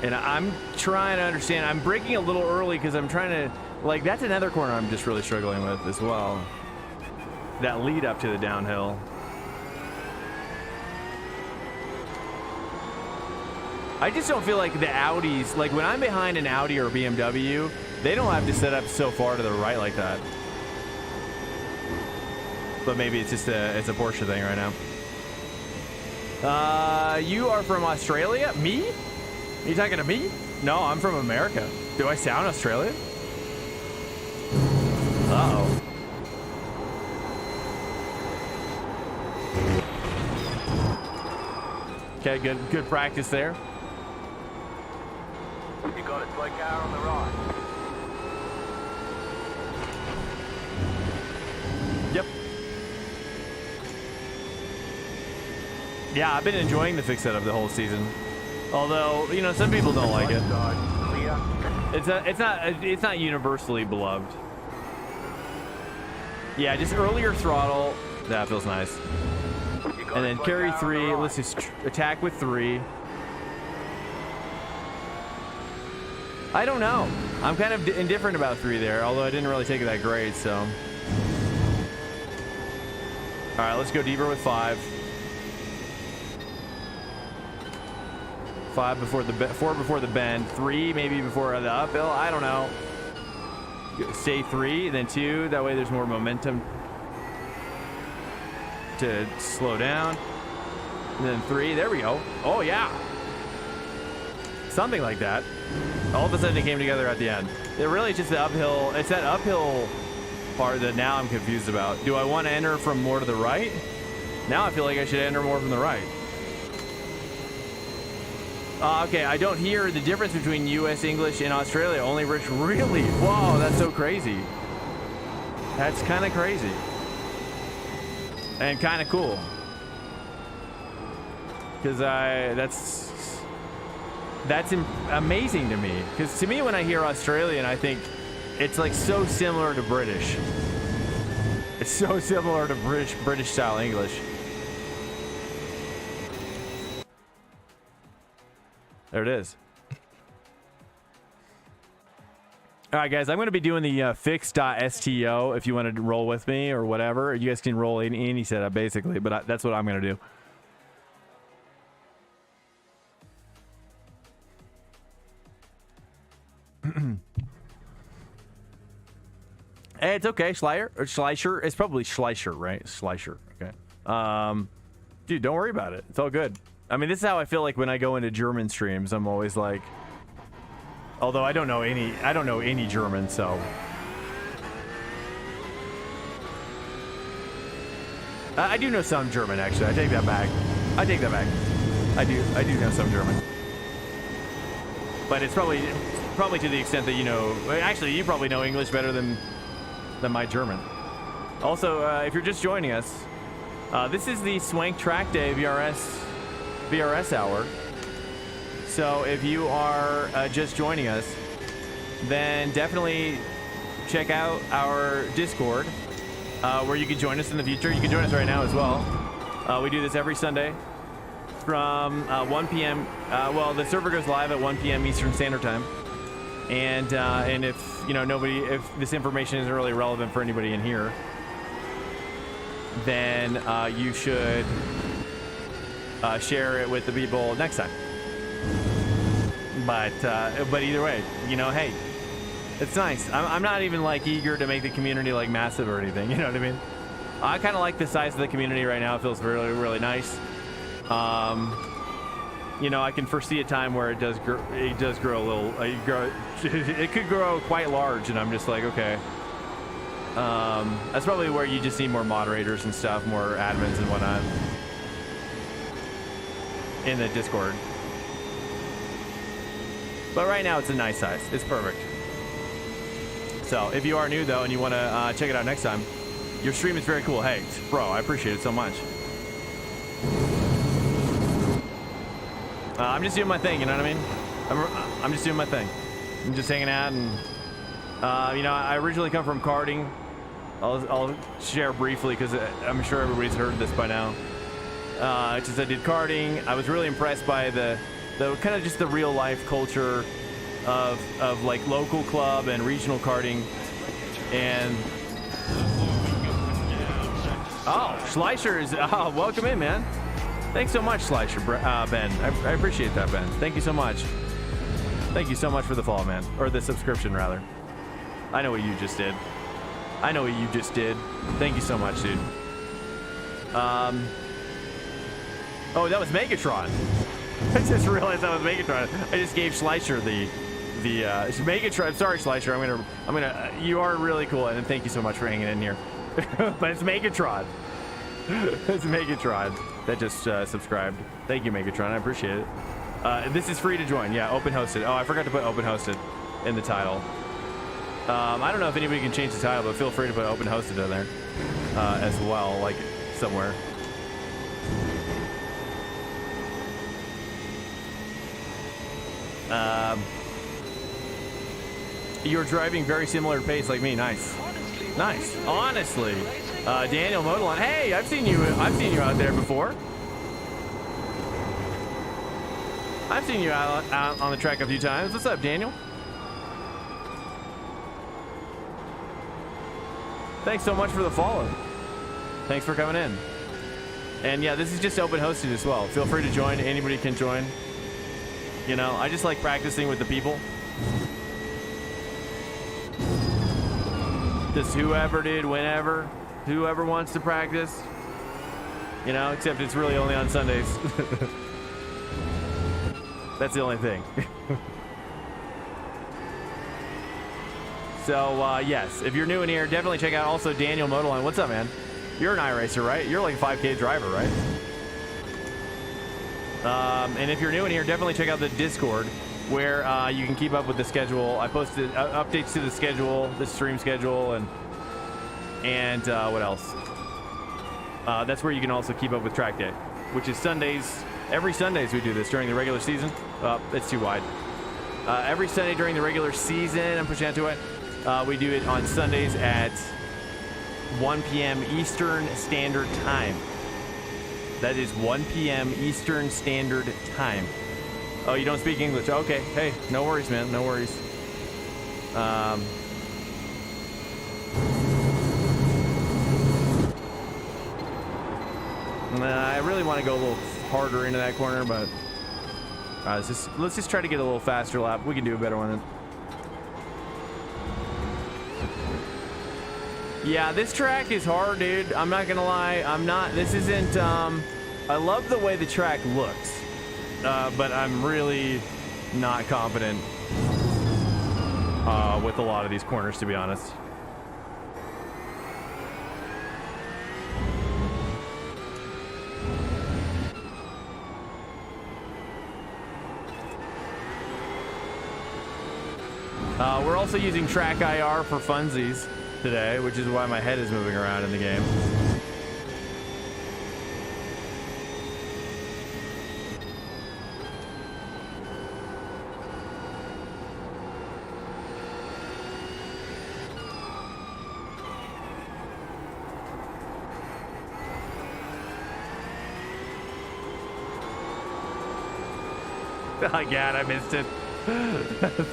And I'm trying to understand. I'm braking a little early because I'm trying to, like, that's another corner I'm just really struggling with as well. That lead up to the downhill. I just don't feel like the Audis, like when I'm behind an Audi or a BMW, they don't have to set up so far to the right like that. But maybe it's just it's a Porsche thing right now. You are from Australia? Me? Are you talking to me? No, I'm from America. Do I sound Australian? Uh-oh. Okay, good practice there. You got it, slow car on the right. Yep. Yeah, I've been enjoying the fixed setup the whole season. Although, you know, some people don't like it. It's not universally beloved. Yeah, just earlier throttle. That feels nice. And then carry 3. Let's just attack with 3. I don't know. I'm kind of indifferent about 3 there, although I didn't really take it that great, so. All right, let's go deeper with 5. 5 before the 4 before the bend, 3 maybe before the uphill. I don't know. Say 3, then 2. That way there's more momentum to slow down. And then 3. There we go. Oh yeah. Something like that. All of a sudden it came together at the end. It really is just the uphill. It's that uphill part that now I'm confused about. Do I want to enter from more to the right? Now I feel like I should enter more from the right. Okay, I don't hear the difference between US English and Australia. Only Rich. Really? Whoa, that's so crazy. That's kind of crazy. And kind of cool. Because that's amazing to me. Because to me, when I hear Australian, I think it's like so similar to British. It's so similar to British style English. There it is. All right, guys, I'm going to be doing the fix.sto if you want to roll with me or whatever. You guys can roll any setup, basically, but that's what I'm going to do. Hey, it's okay, Schleicher or Schleicher. It's probably Schleicher, right? Schleicher. Okay. Dude, don't worry about it. It's all good. I mean, this is how I feel like when I go into German streams. I'm always like, although I don't know any German, so I do know some German. Actually, I take that back. I do know some German, but it's probably to the extent that you know. Actually, you probably know English better than my German. Also, if you're just joining us, this is the Swank Trackday VRS hour. So if you are just joining us, then definitely check out our Discord, where you can join us in the future. You can join us right now as well. We do this every Sunday from 1 p.m. Well, the server goes live at 1 p.m. Eastern Standard Time. And if you know if this information isn't really relevant for anybody in here, then you should share it with the people next time. But either way, you know, hey, it's nice. I'm not even like eager to make the community like massive or anything. You know what I mean? I kind of like the size of the community right now. It feels really, really nice. You know, I can foresee a time where it does grow a little. It could grow quite large, and I'm just like, okay. That's probably where you just need more moderators and stuff, more admins and whatnot in the Discord. But right now, it's a nice size. It's perfect. So if you are new though and you want to check it out next time, your stream is very cool. Hey, bro, I appreciate it so much. I'm just doing my thing, you know what I mean? I'm just doing my thing. I'm just hanging out, and you know, I originally come from karting. I'll share briefly because I'm sure everybody's heard this by now. Just I did karting. I was really impressed by the kind of just the real life culture of like local club and regional karting. And oh, Schleicher is welcome in, man. Thanks so much, Schleicher, Ben. I appreciate that, Ben. Thank you so much. Thank you so much for the follow, man, or the subscription rather. I know what you just did. I know what you just did. Thank you so much, dude. Oh, that was Megatron. I just realized that was Megatron. I just gave Schleicher the Megatron. Sorry, Schleicher. I'm gonna. You are really cool, and thank you so much for hanging in here. But it's Megatron. It's Megatron that just subscribed. Thank you, Megatron. I appreciate it. This is free to join. Yeah, open hosted. Oh, I forgot to put open hosted in the title. I don't know if anybody can change the title, but feel free to put open hosted in there as well, like somewhere. You're driving very similar pace like me. Nice. Nice. Honestly. Daniel Modalon. Hey, I've seen you out there before. I've seen you out on the track a few times. What's up, Daniel? Thanks so much for the follow. Thanks for coming in. And yeah, this is just open hosted as well. Feel free to join. Anybody can join. You know, I just like practicing with the people. Just whoever did, whenever, whoever wants to practice. You know, except it's really only on Sundays. That's the only thing. So, yes, if you're new in here, definitely check out also Daniel Modalon. What's up, man? You're an iRacer, right? You're like a 5K driver, right? And if you're new in here, definitely check out the Discord where you can keep up with the schedule. I posted updates to the schedule, the stream schedule, and what else? That's where you can also keep up with Trackday, which is Sundays. Every Sundays we do this during the regular season. It's too wide. Every Sunday during the regular season, I'm pushing out to it. We do it on Sundays at 1 p.m. Eastern Standard Time. That is 1 p.m. Eastern Standard Time. Oh, you don't speak English? Okay. Hey, no worries, man. No worries. I really want to go a little harder into that corner, but let's just try to get a little faster lap. We can do a better one. Yeah, this track is hard, dude. I'm not gonna lie. This isn't. I love the way the track looks, but I'm really not confident with a lot of these corners, to be honest. We're also using Track IR for funsies today, which is why my head is moving around in the game. Oh God, I missed it.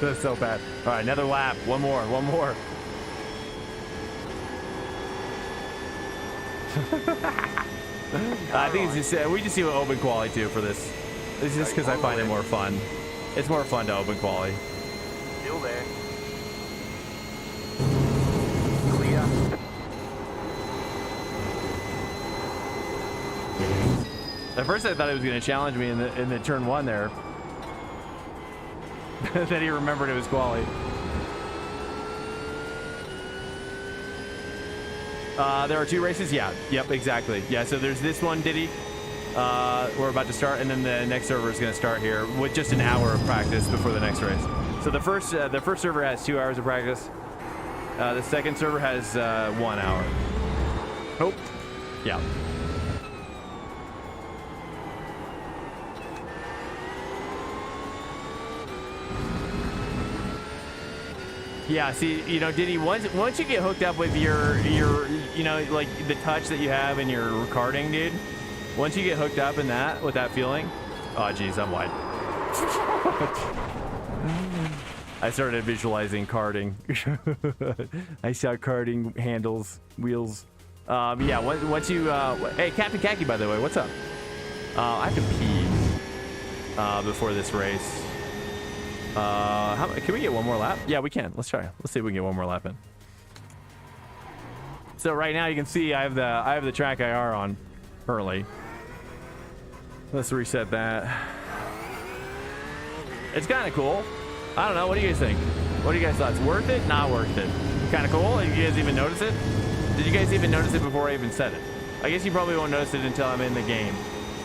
That's so bad. All right, another lap. One more. I think it's just we just do an open quali too for this. It's just because I find it more fun. It's more fun to open quali. Still there. Clear. At first I thought he was going to challenge me in the turn one there. Then he remembered it was quali. There are 2 races? Yeah. Yep, exactly. Yeah, so there's this one, Diddy. We're about to start, and then the next server is going to start here with just an hour of practice before the next race. So the first server has 2 hours of practice. The second server has 1 hour. Oh, yeah. Yeah, see, you know, Diddy, once you get hooked up with your you know, like the touch that you have in your karting, dude, once you get hooked up in that, with that feeling, oh, geez, I'm wide. I started visualizing karting. I saw karting handles, wheels. Yeah, once you, hey, Captain Khaki, by the way, what's up? I have to pee before this race. Can we get one more lap? Yeah, we can. Let's try. Let's see if we can get one more lap in. So right now you can see I have the track IR on currently. Let's reset that. It's kind of cool. I don't know. What do you guys think? What do you guys thoughts? Worth it? Not worth it. Kind of cool. Did you guys even notice it? Did you guys even notice it before I even said it? I guess you probably won't notice it until I'm in the game.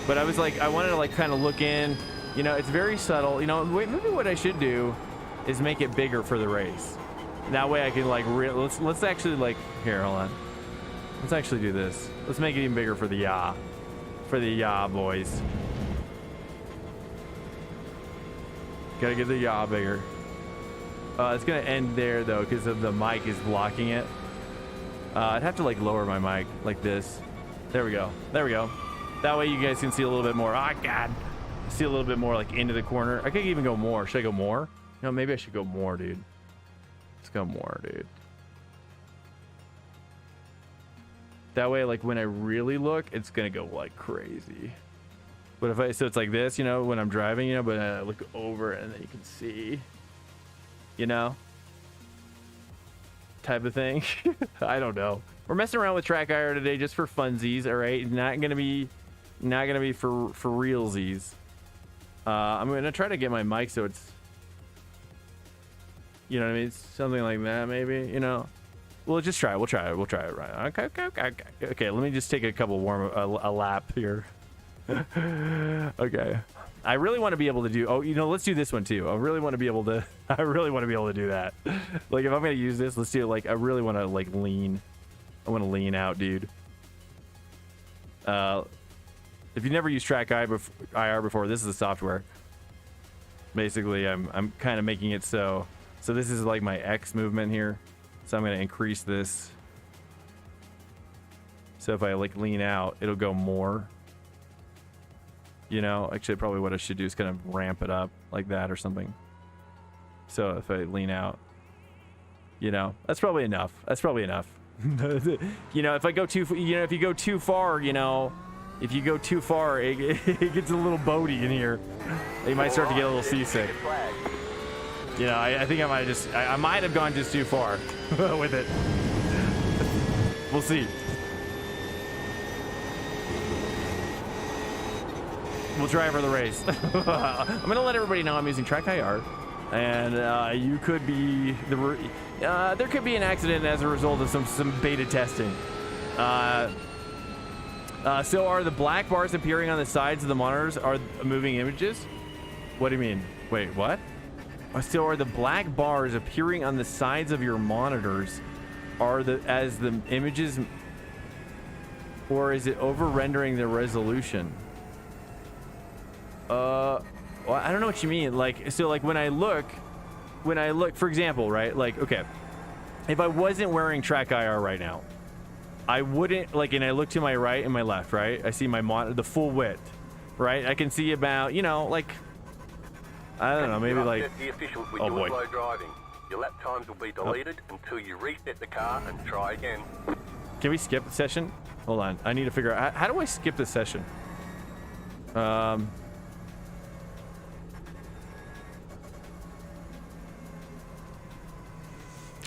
But I was like, I wanted to like kind of look in. You know, it's very subtle. You know, maybe what I should do is make it bigger for the race. That way I can like let's actually like here, hold on. Let's actually do this. Let's make it even bigger for the yaw. For the yaw boys. Gotta get the yaw bigger. It's gonna end there though because of the mic is blocking it. I'd have to like lower my mic like this. There we go. There we go. That way you guys can see a little bit more. Oh God. See a little bit more like into the corner. I could even go more. Should I go more? No, maybe I should go more, dude. Let's go more, dude. That way, like when I really look, it's gonna go like crazy. But if so it's like this, you know, when I'm driving, you know, but I look over and then you can see, you know, type of thing. I don't know. We're messing around with track IR today just for funsies, all right? Not gonna be for realsies. I'm gonna try to get my mic so it's, you know what I mean, something like that maybe, you know. We'll just try it. We'll try it right. Okay. Let me just take a couple a lap here. Okay. I really want to be able to do. Oh, you know, let's do this one too. I really want to be able to. I really want to be able to do that. Like if I'm gonna use this, let's do it. Like I really want to like lean. I want to lean out, dude. If you never used Track IR before, this is the software. Basically, I'm kind of making it so this is like my X movement here. So I'm going to increase this. So if I like lean out, it'll go more. You know, actually probably what I should do is kind of ramp it up like that or something. So if I lean out, you know, that's probably enough. That's probably enough. You know, if I go too, you know, if you go too far, you know, if you go too far, it gets a little boaty in here. You might start to get a little seasick. You know, I think I might have gone just too far with it. We'll see. We'll try for the race. I'm gonna let everybody know I'm using Track IR, and you could be there could be an accident as a result of some beta testing. So are the black bars appearing on the sides of the monitors are moving images? What do you mean? Wait, what? So are the black bars appearing on the sides of your monitors as the images, or is it over rendering the resolution? Well, I don't know what you mean. Like, so like when I look, for example, right? Like, okay, if I wasn't wearing Track IR right now, I wouldn't like, and I look to my right and my left, right? I see my monitor, the full width, right? I can see about, you know, like, I don't know, maybe like, oh boy. Driving. Your lap times will be deleted until you reset the car and try again. Can we skip the session? Hold on, I need to figure out, how do I skip the session?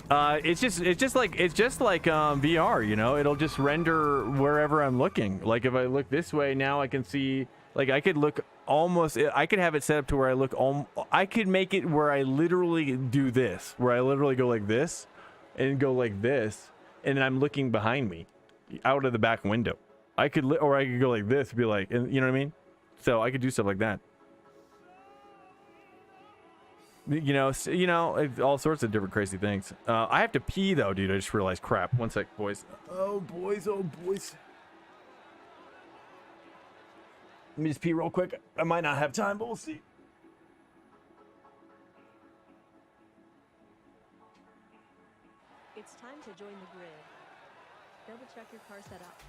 It's just like VR, you know, it'll just render wherever I'm looking. Like if I look this way now, I can see, like I could look almost, I could have it set up to where I look, I could make it where I literally do this, where I literally go like this and go like this, and then I'm looking behind me out of the back window. I could, or I could go like this and be like, and you know what I mean? So I could do stuff like that. You know, all sorts of different crazy things. I have to pee though, dude. I just realized. Crap. One sec, boys. Oh boys. Let me just pee real quick. I might not have time, but we'll see. to join the grid. Double check your car setup.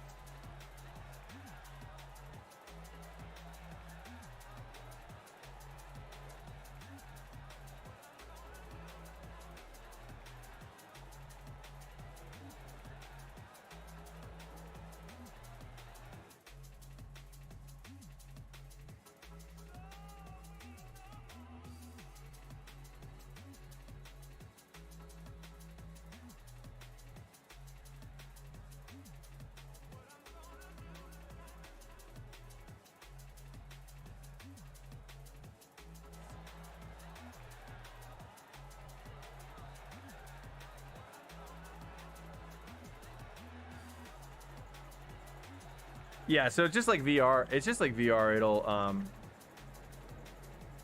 Yeah, so it's just like VR. It's just like VR.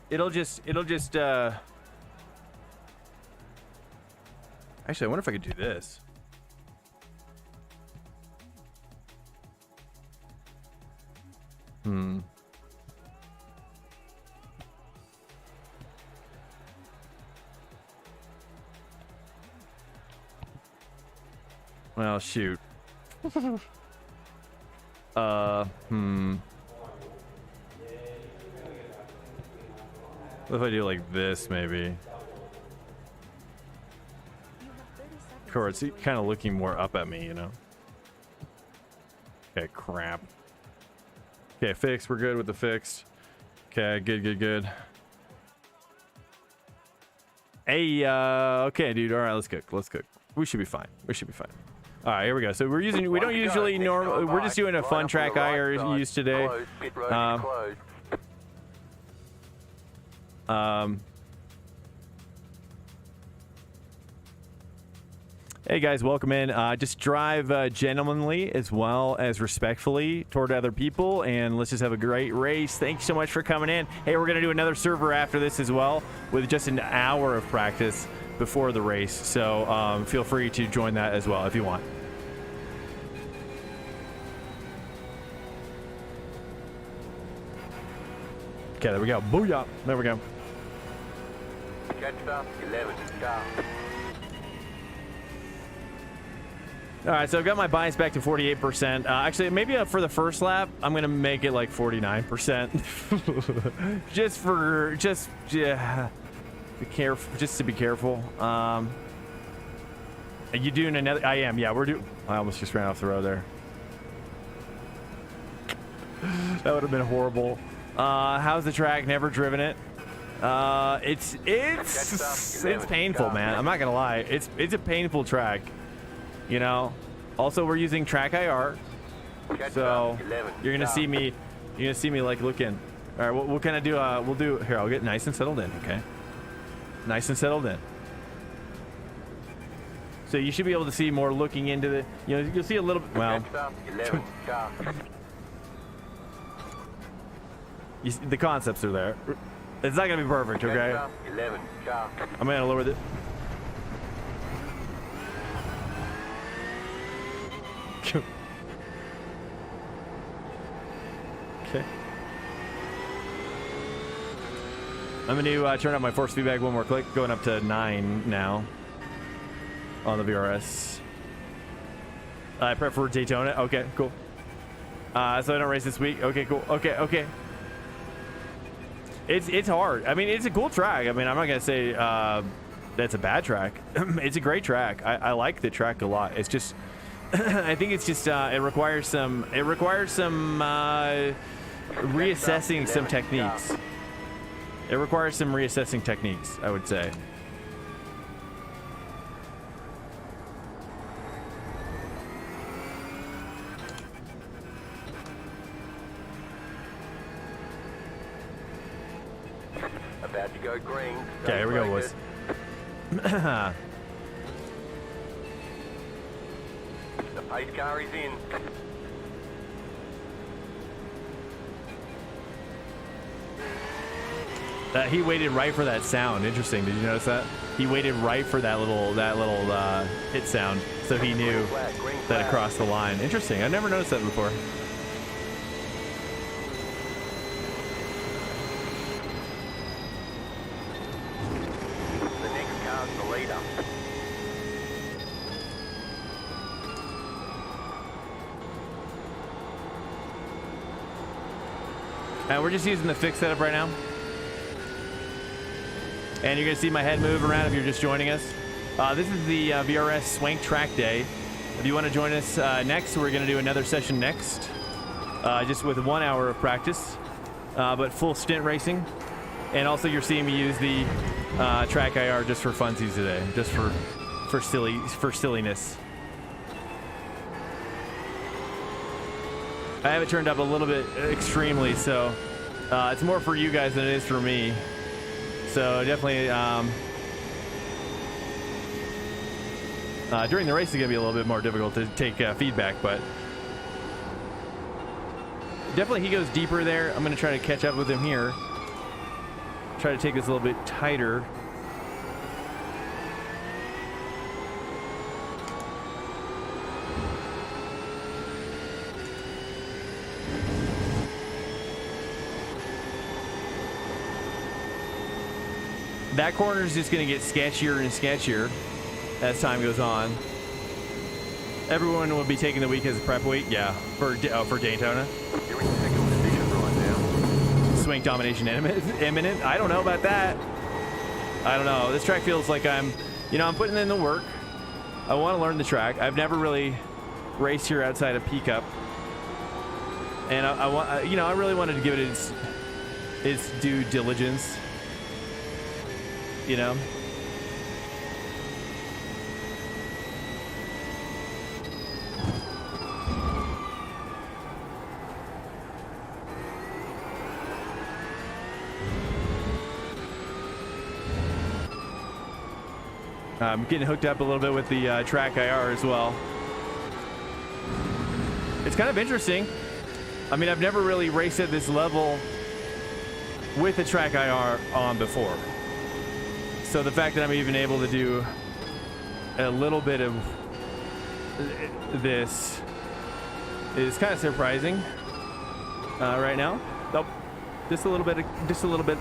It'll just actually, I wonder if I could do this. Well, shoot. What if I do like this, maybe? Of course, he's kind of looking more up at me, you know? Okay, crap. Okay, fix. We're good with the fix. Okay, good. Hey, okay, dude. All right, let's cook. We should be fine. All right, here we go. So we don't usually we're just doing a fun track I use today. Hey guys, welcome in. Just drive gentlemanly as well as respectfully toward other people, and let's just have a great race. Thanks so much for coming in. Hey, we're gonna do another server after this as well, with just an hour of practice before the race. So feel free to join that as well if you want. Okay, there we go. Booyah! There we go. Catch up, 11, car. All right, so I've got my bias back to 48%. Actually, maybe for the first lap, I'm gonna make it like 49%, be careful, just to be careful. Are you doing another? I am. Yeah, we're doing. I almost just ran off the road there. That would have been horrible. How's the track? Never driven it. It's painful, man. I'm not gonna lie. It's a painful track. You know. Also, we're using Trackday, so you're gonna see me. You're gonna see me like looking. All right, we'll kind of do. We'll do here. I'll get nice and settled in. Okay. Nice and settled in. So you should be able to see more looking into the. You know, you'll see a little. Well. The concepts are there. It's not gonna be perfect, okay? I'm gonna lower the. Okay. I'm gonna turn up my force feedback one more click, going up to 9 now on the VRS. I prefer Daytona. Okay, cool. So I don't race this week. Okay, cool. Okay. It's hard. I mean, it's a cool track. I mean, I'm not gonna say that's a bad track. It's a great track. I like the track a lot. It's just, I think it's just it requires some reassessing some techniques. It requires some reassessing techniques, I would say. About to go green. Okay, here we go, boys. The pace car is in. He waited right for that sound. Interesting. Did you notice that? He waited right for that little hit sound, so he knew that it crossed the line. Interesting. I've never noticed that before. The next car's the leader. We're just using the fixed setup right now. And you're gonna see my head move around if you're just joining us. This is the VRS Swank Trackday. If you want to join us next, we're gonna do another session next, just with 1 hour of practice, but full stint racing. And also you're seeing me use the track IR just for funsies today, just for silliness. I have it turned up a little bit extremely, so it's more for you guys than it is for me. So definitely during the race it's gonna be a little bit more difficult to take feedback, but definitely he goes deeper there. I'm gonna try to catch up with him here. Try to take this a little bit tighter. That corner is just going to get sketchier and sketchier as time goes on. Everyone will be taking the week as a prep week, yeah, for Daytona. You're in second position right now. Swing domination imminent. I don't know about that. I don't know. This track feels like I'm putting in the work. I want to learn the track. I've never really raced here outside of P-Cup, and I really wanted to give it its due diligence. You know, I'm getting hooked up a little bit with the track IR as well. It's kind of interesting. I mean, I've never really raced at this level with the track IR on before. So the fact that I'm even able to do a little bit of this is kind of surprising right now. Nope, just a little bit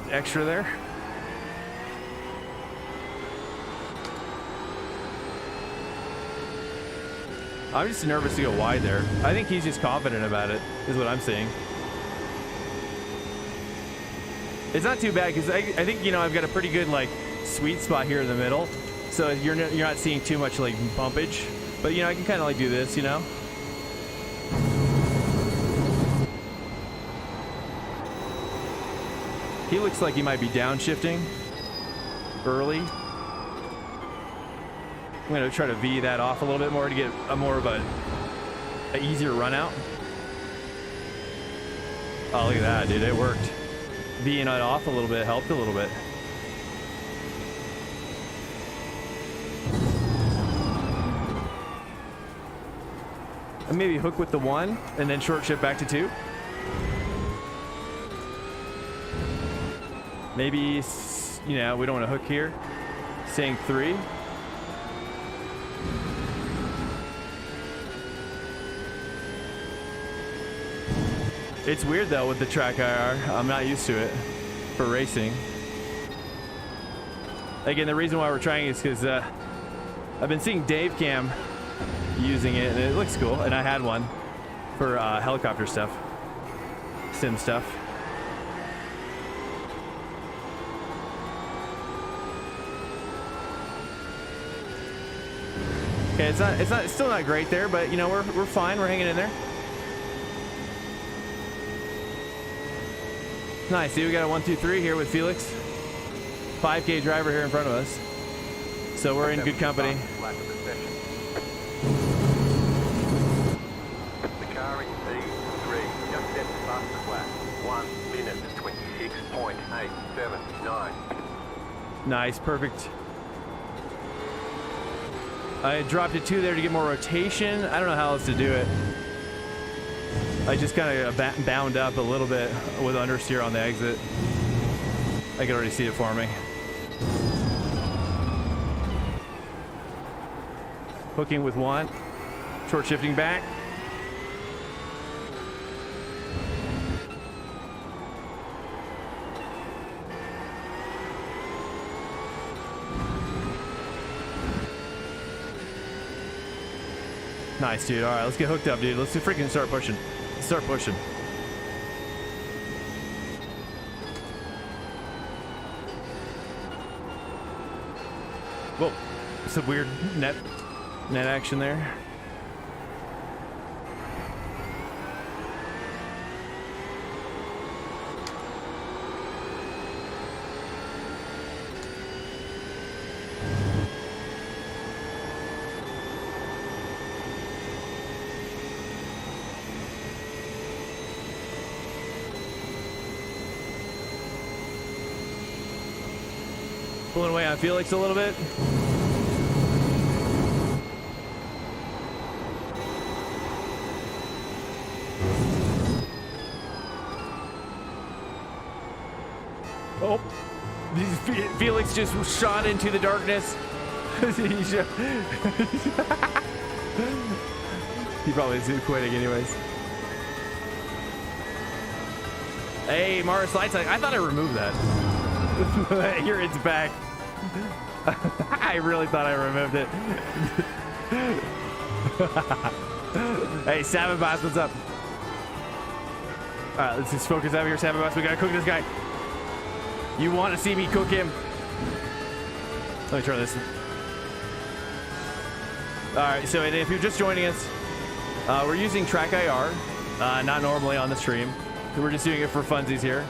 extra there. I'm just nervous to go wide there. I think he's just confident about it, is what I'm seeing. It's not too bad because I think I've got a pretty good sweet spot here in the middle, so you're not seeing too much bumpage, but I can kind of do this, He looks like he might be downshifting early. I'm going to try to V that off a little bit more to get more of an easier run out. Oh, look at that, dude, it worked. V'ing it off a little bit helped a little bit. And maybe hook with the 1 and then short shift back to 2. Maybe, we don't want to hook here. Saying 3. It's weird though with the track IR. I'm not used to it for racing. Again, the reason why we're trying is because I've been seeing Dave Cam using it, and it looks cool. And I had one for helicopter stuff, sim stuff. Okay, it's still not great there, but we're fine. We're hanging in there. Nice. See, we got a 1, 2, 3 here with Felix. 5K driver here in front of us. So we're in good company. The car in P3 just set the fastest lap. 1 minute 26.879. Nice, perfect. I dropped it 2 there to get more rotation. I don't know how else to do it. I just kind of bound up a little bit with understeer on the exit. I can already see it for me. Hooking with 1, short shifting back. Nice, dude. All right, let's get hooked up, dude. Let's freaking start pushing. Start pushing. Whoa, some weird net action there. Pulling away on Felix a little bit. Oh, Felix just shot into the darkness. He probably is quitting anyways. Hey, Mara Slides, I thought I removed that. Here it's back. I really thought I removed it. Hey, Savin Boss, what's up? Alright, let's just focus out here, Savin Boss. We gotta cook this guy. You want to see me cook him? Let me try this. Alright, so if you're just joining us, we're using Trackday, not normally on the stream. We're just doing it for funsies here.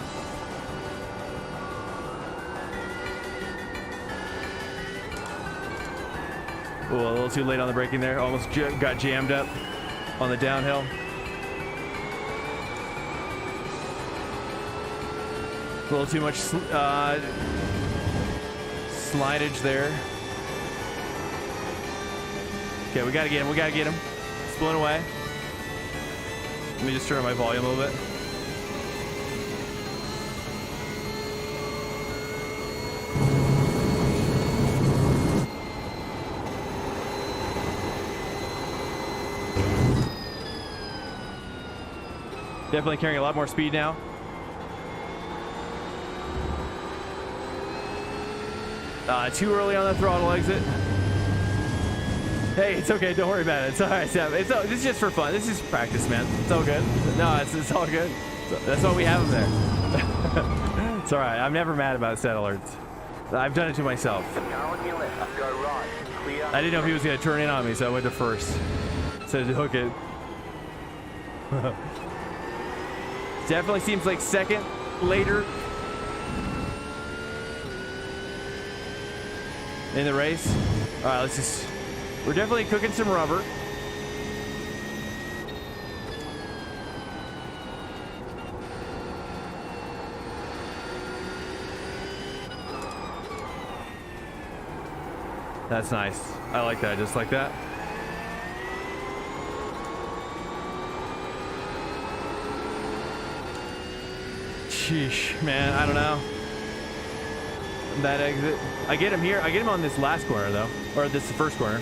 Ooh, a little too late on the braking there. Almost got jammed up on the downhill. A little too much slidage there. Okay, we gotta get him. We gotta get him. It's blown away. Let me just turn my volume a little bit. Definitely carrying a lot more speed now. Too early on the throttle exit. Hey, it's okay. Don't worry about it. It's all right, Sam. This is just for fun. This is practice, man. It's all good. No, it's all good. That's why we have them there. It's all right. I'm never mad about set alerts. I've done it to myself. I didn't know if he was going to turn in on me, so I went to first. So to hook it. Definitely seems like second later in the race. All right, we're definitely cooking some rubber. That's nice. I like that, just like that. Sheesh, man, I don't know. That exit. I get him here. I get him on this last corner, though. Or this first corner.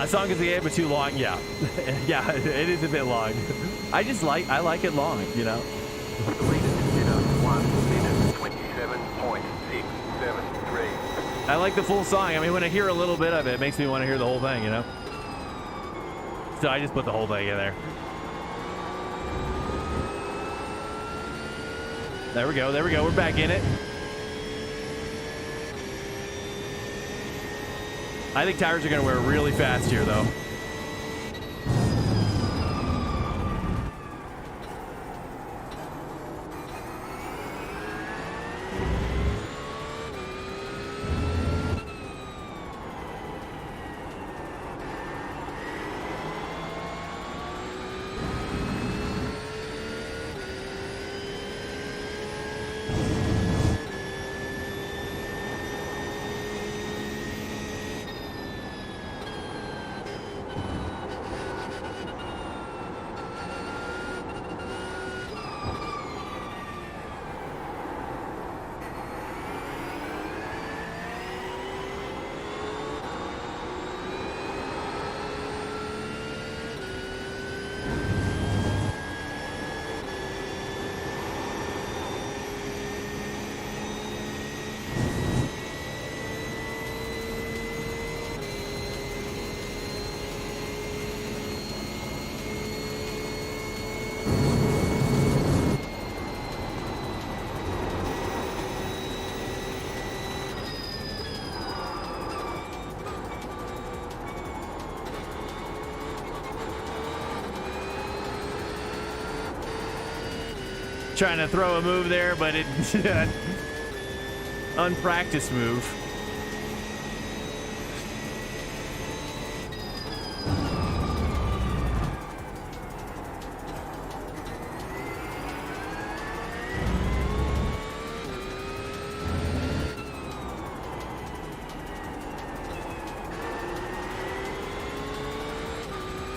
Song is the but too long. Yeah. Yeah, it is a bit long. I like it long, you know? I like the full song. I mean, when I hear a little bit of it, it makes me want to hear the whole thing, you know? So I just put the whole thing in there. There we go. There we go. We're back in it. I think tires are going to wear really fast here, though. Trying to throw a move there, but it unpracticed move.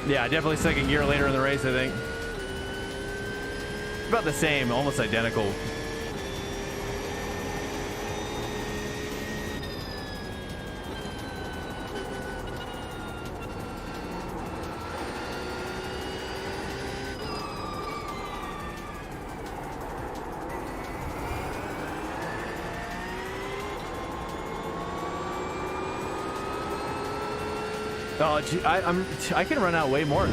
Yeah, definitely second gear later in the race, I think. About the same, almost identical. Oh, gee, I can run out way more.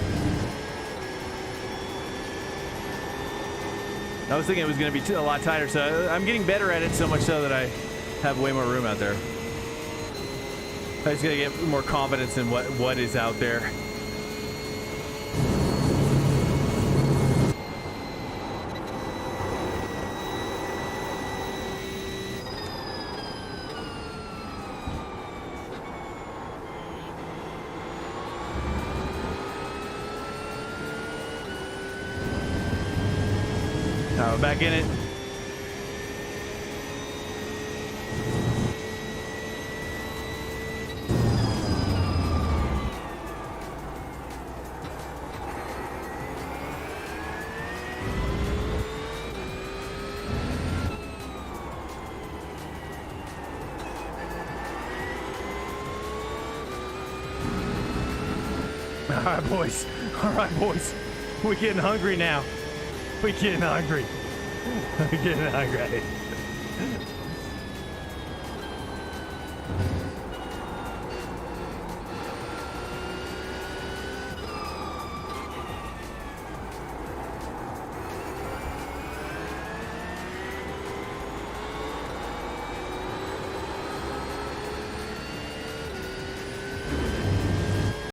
I was thinking it was going to be a lot tighter, so I'm getting better at it, so much so that I have way more room out there. I just got to get more confidence in what is out there. Back in it. All right, boys. All right, boys. We're getting hungry now. We're getting hungry. We're getting hungry.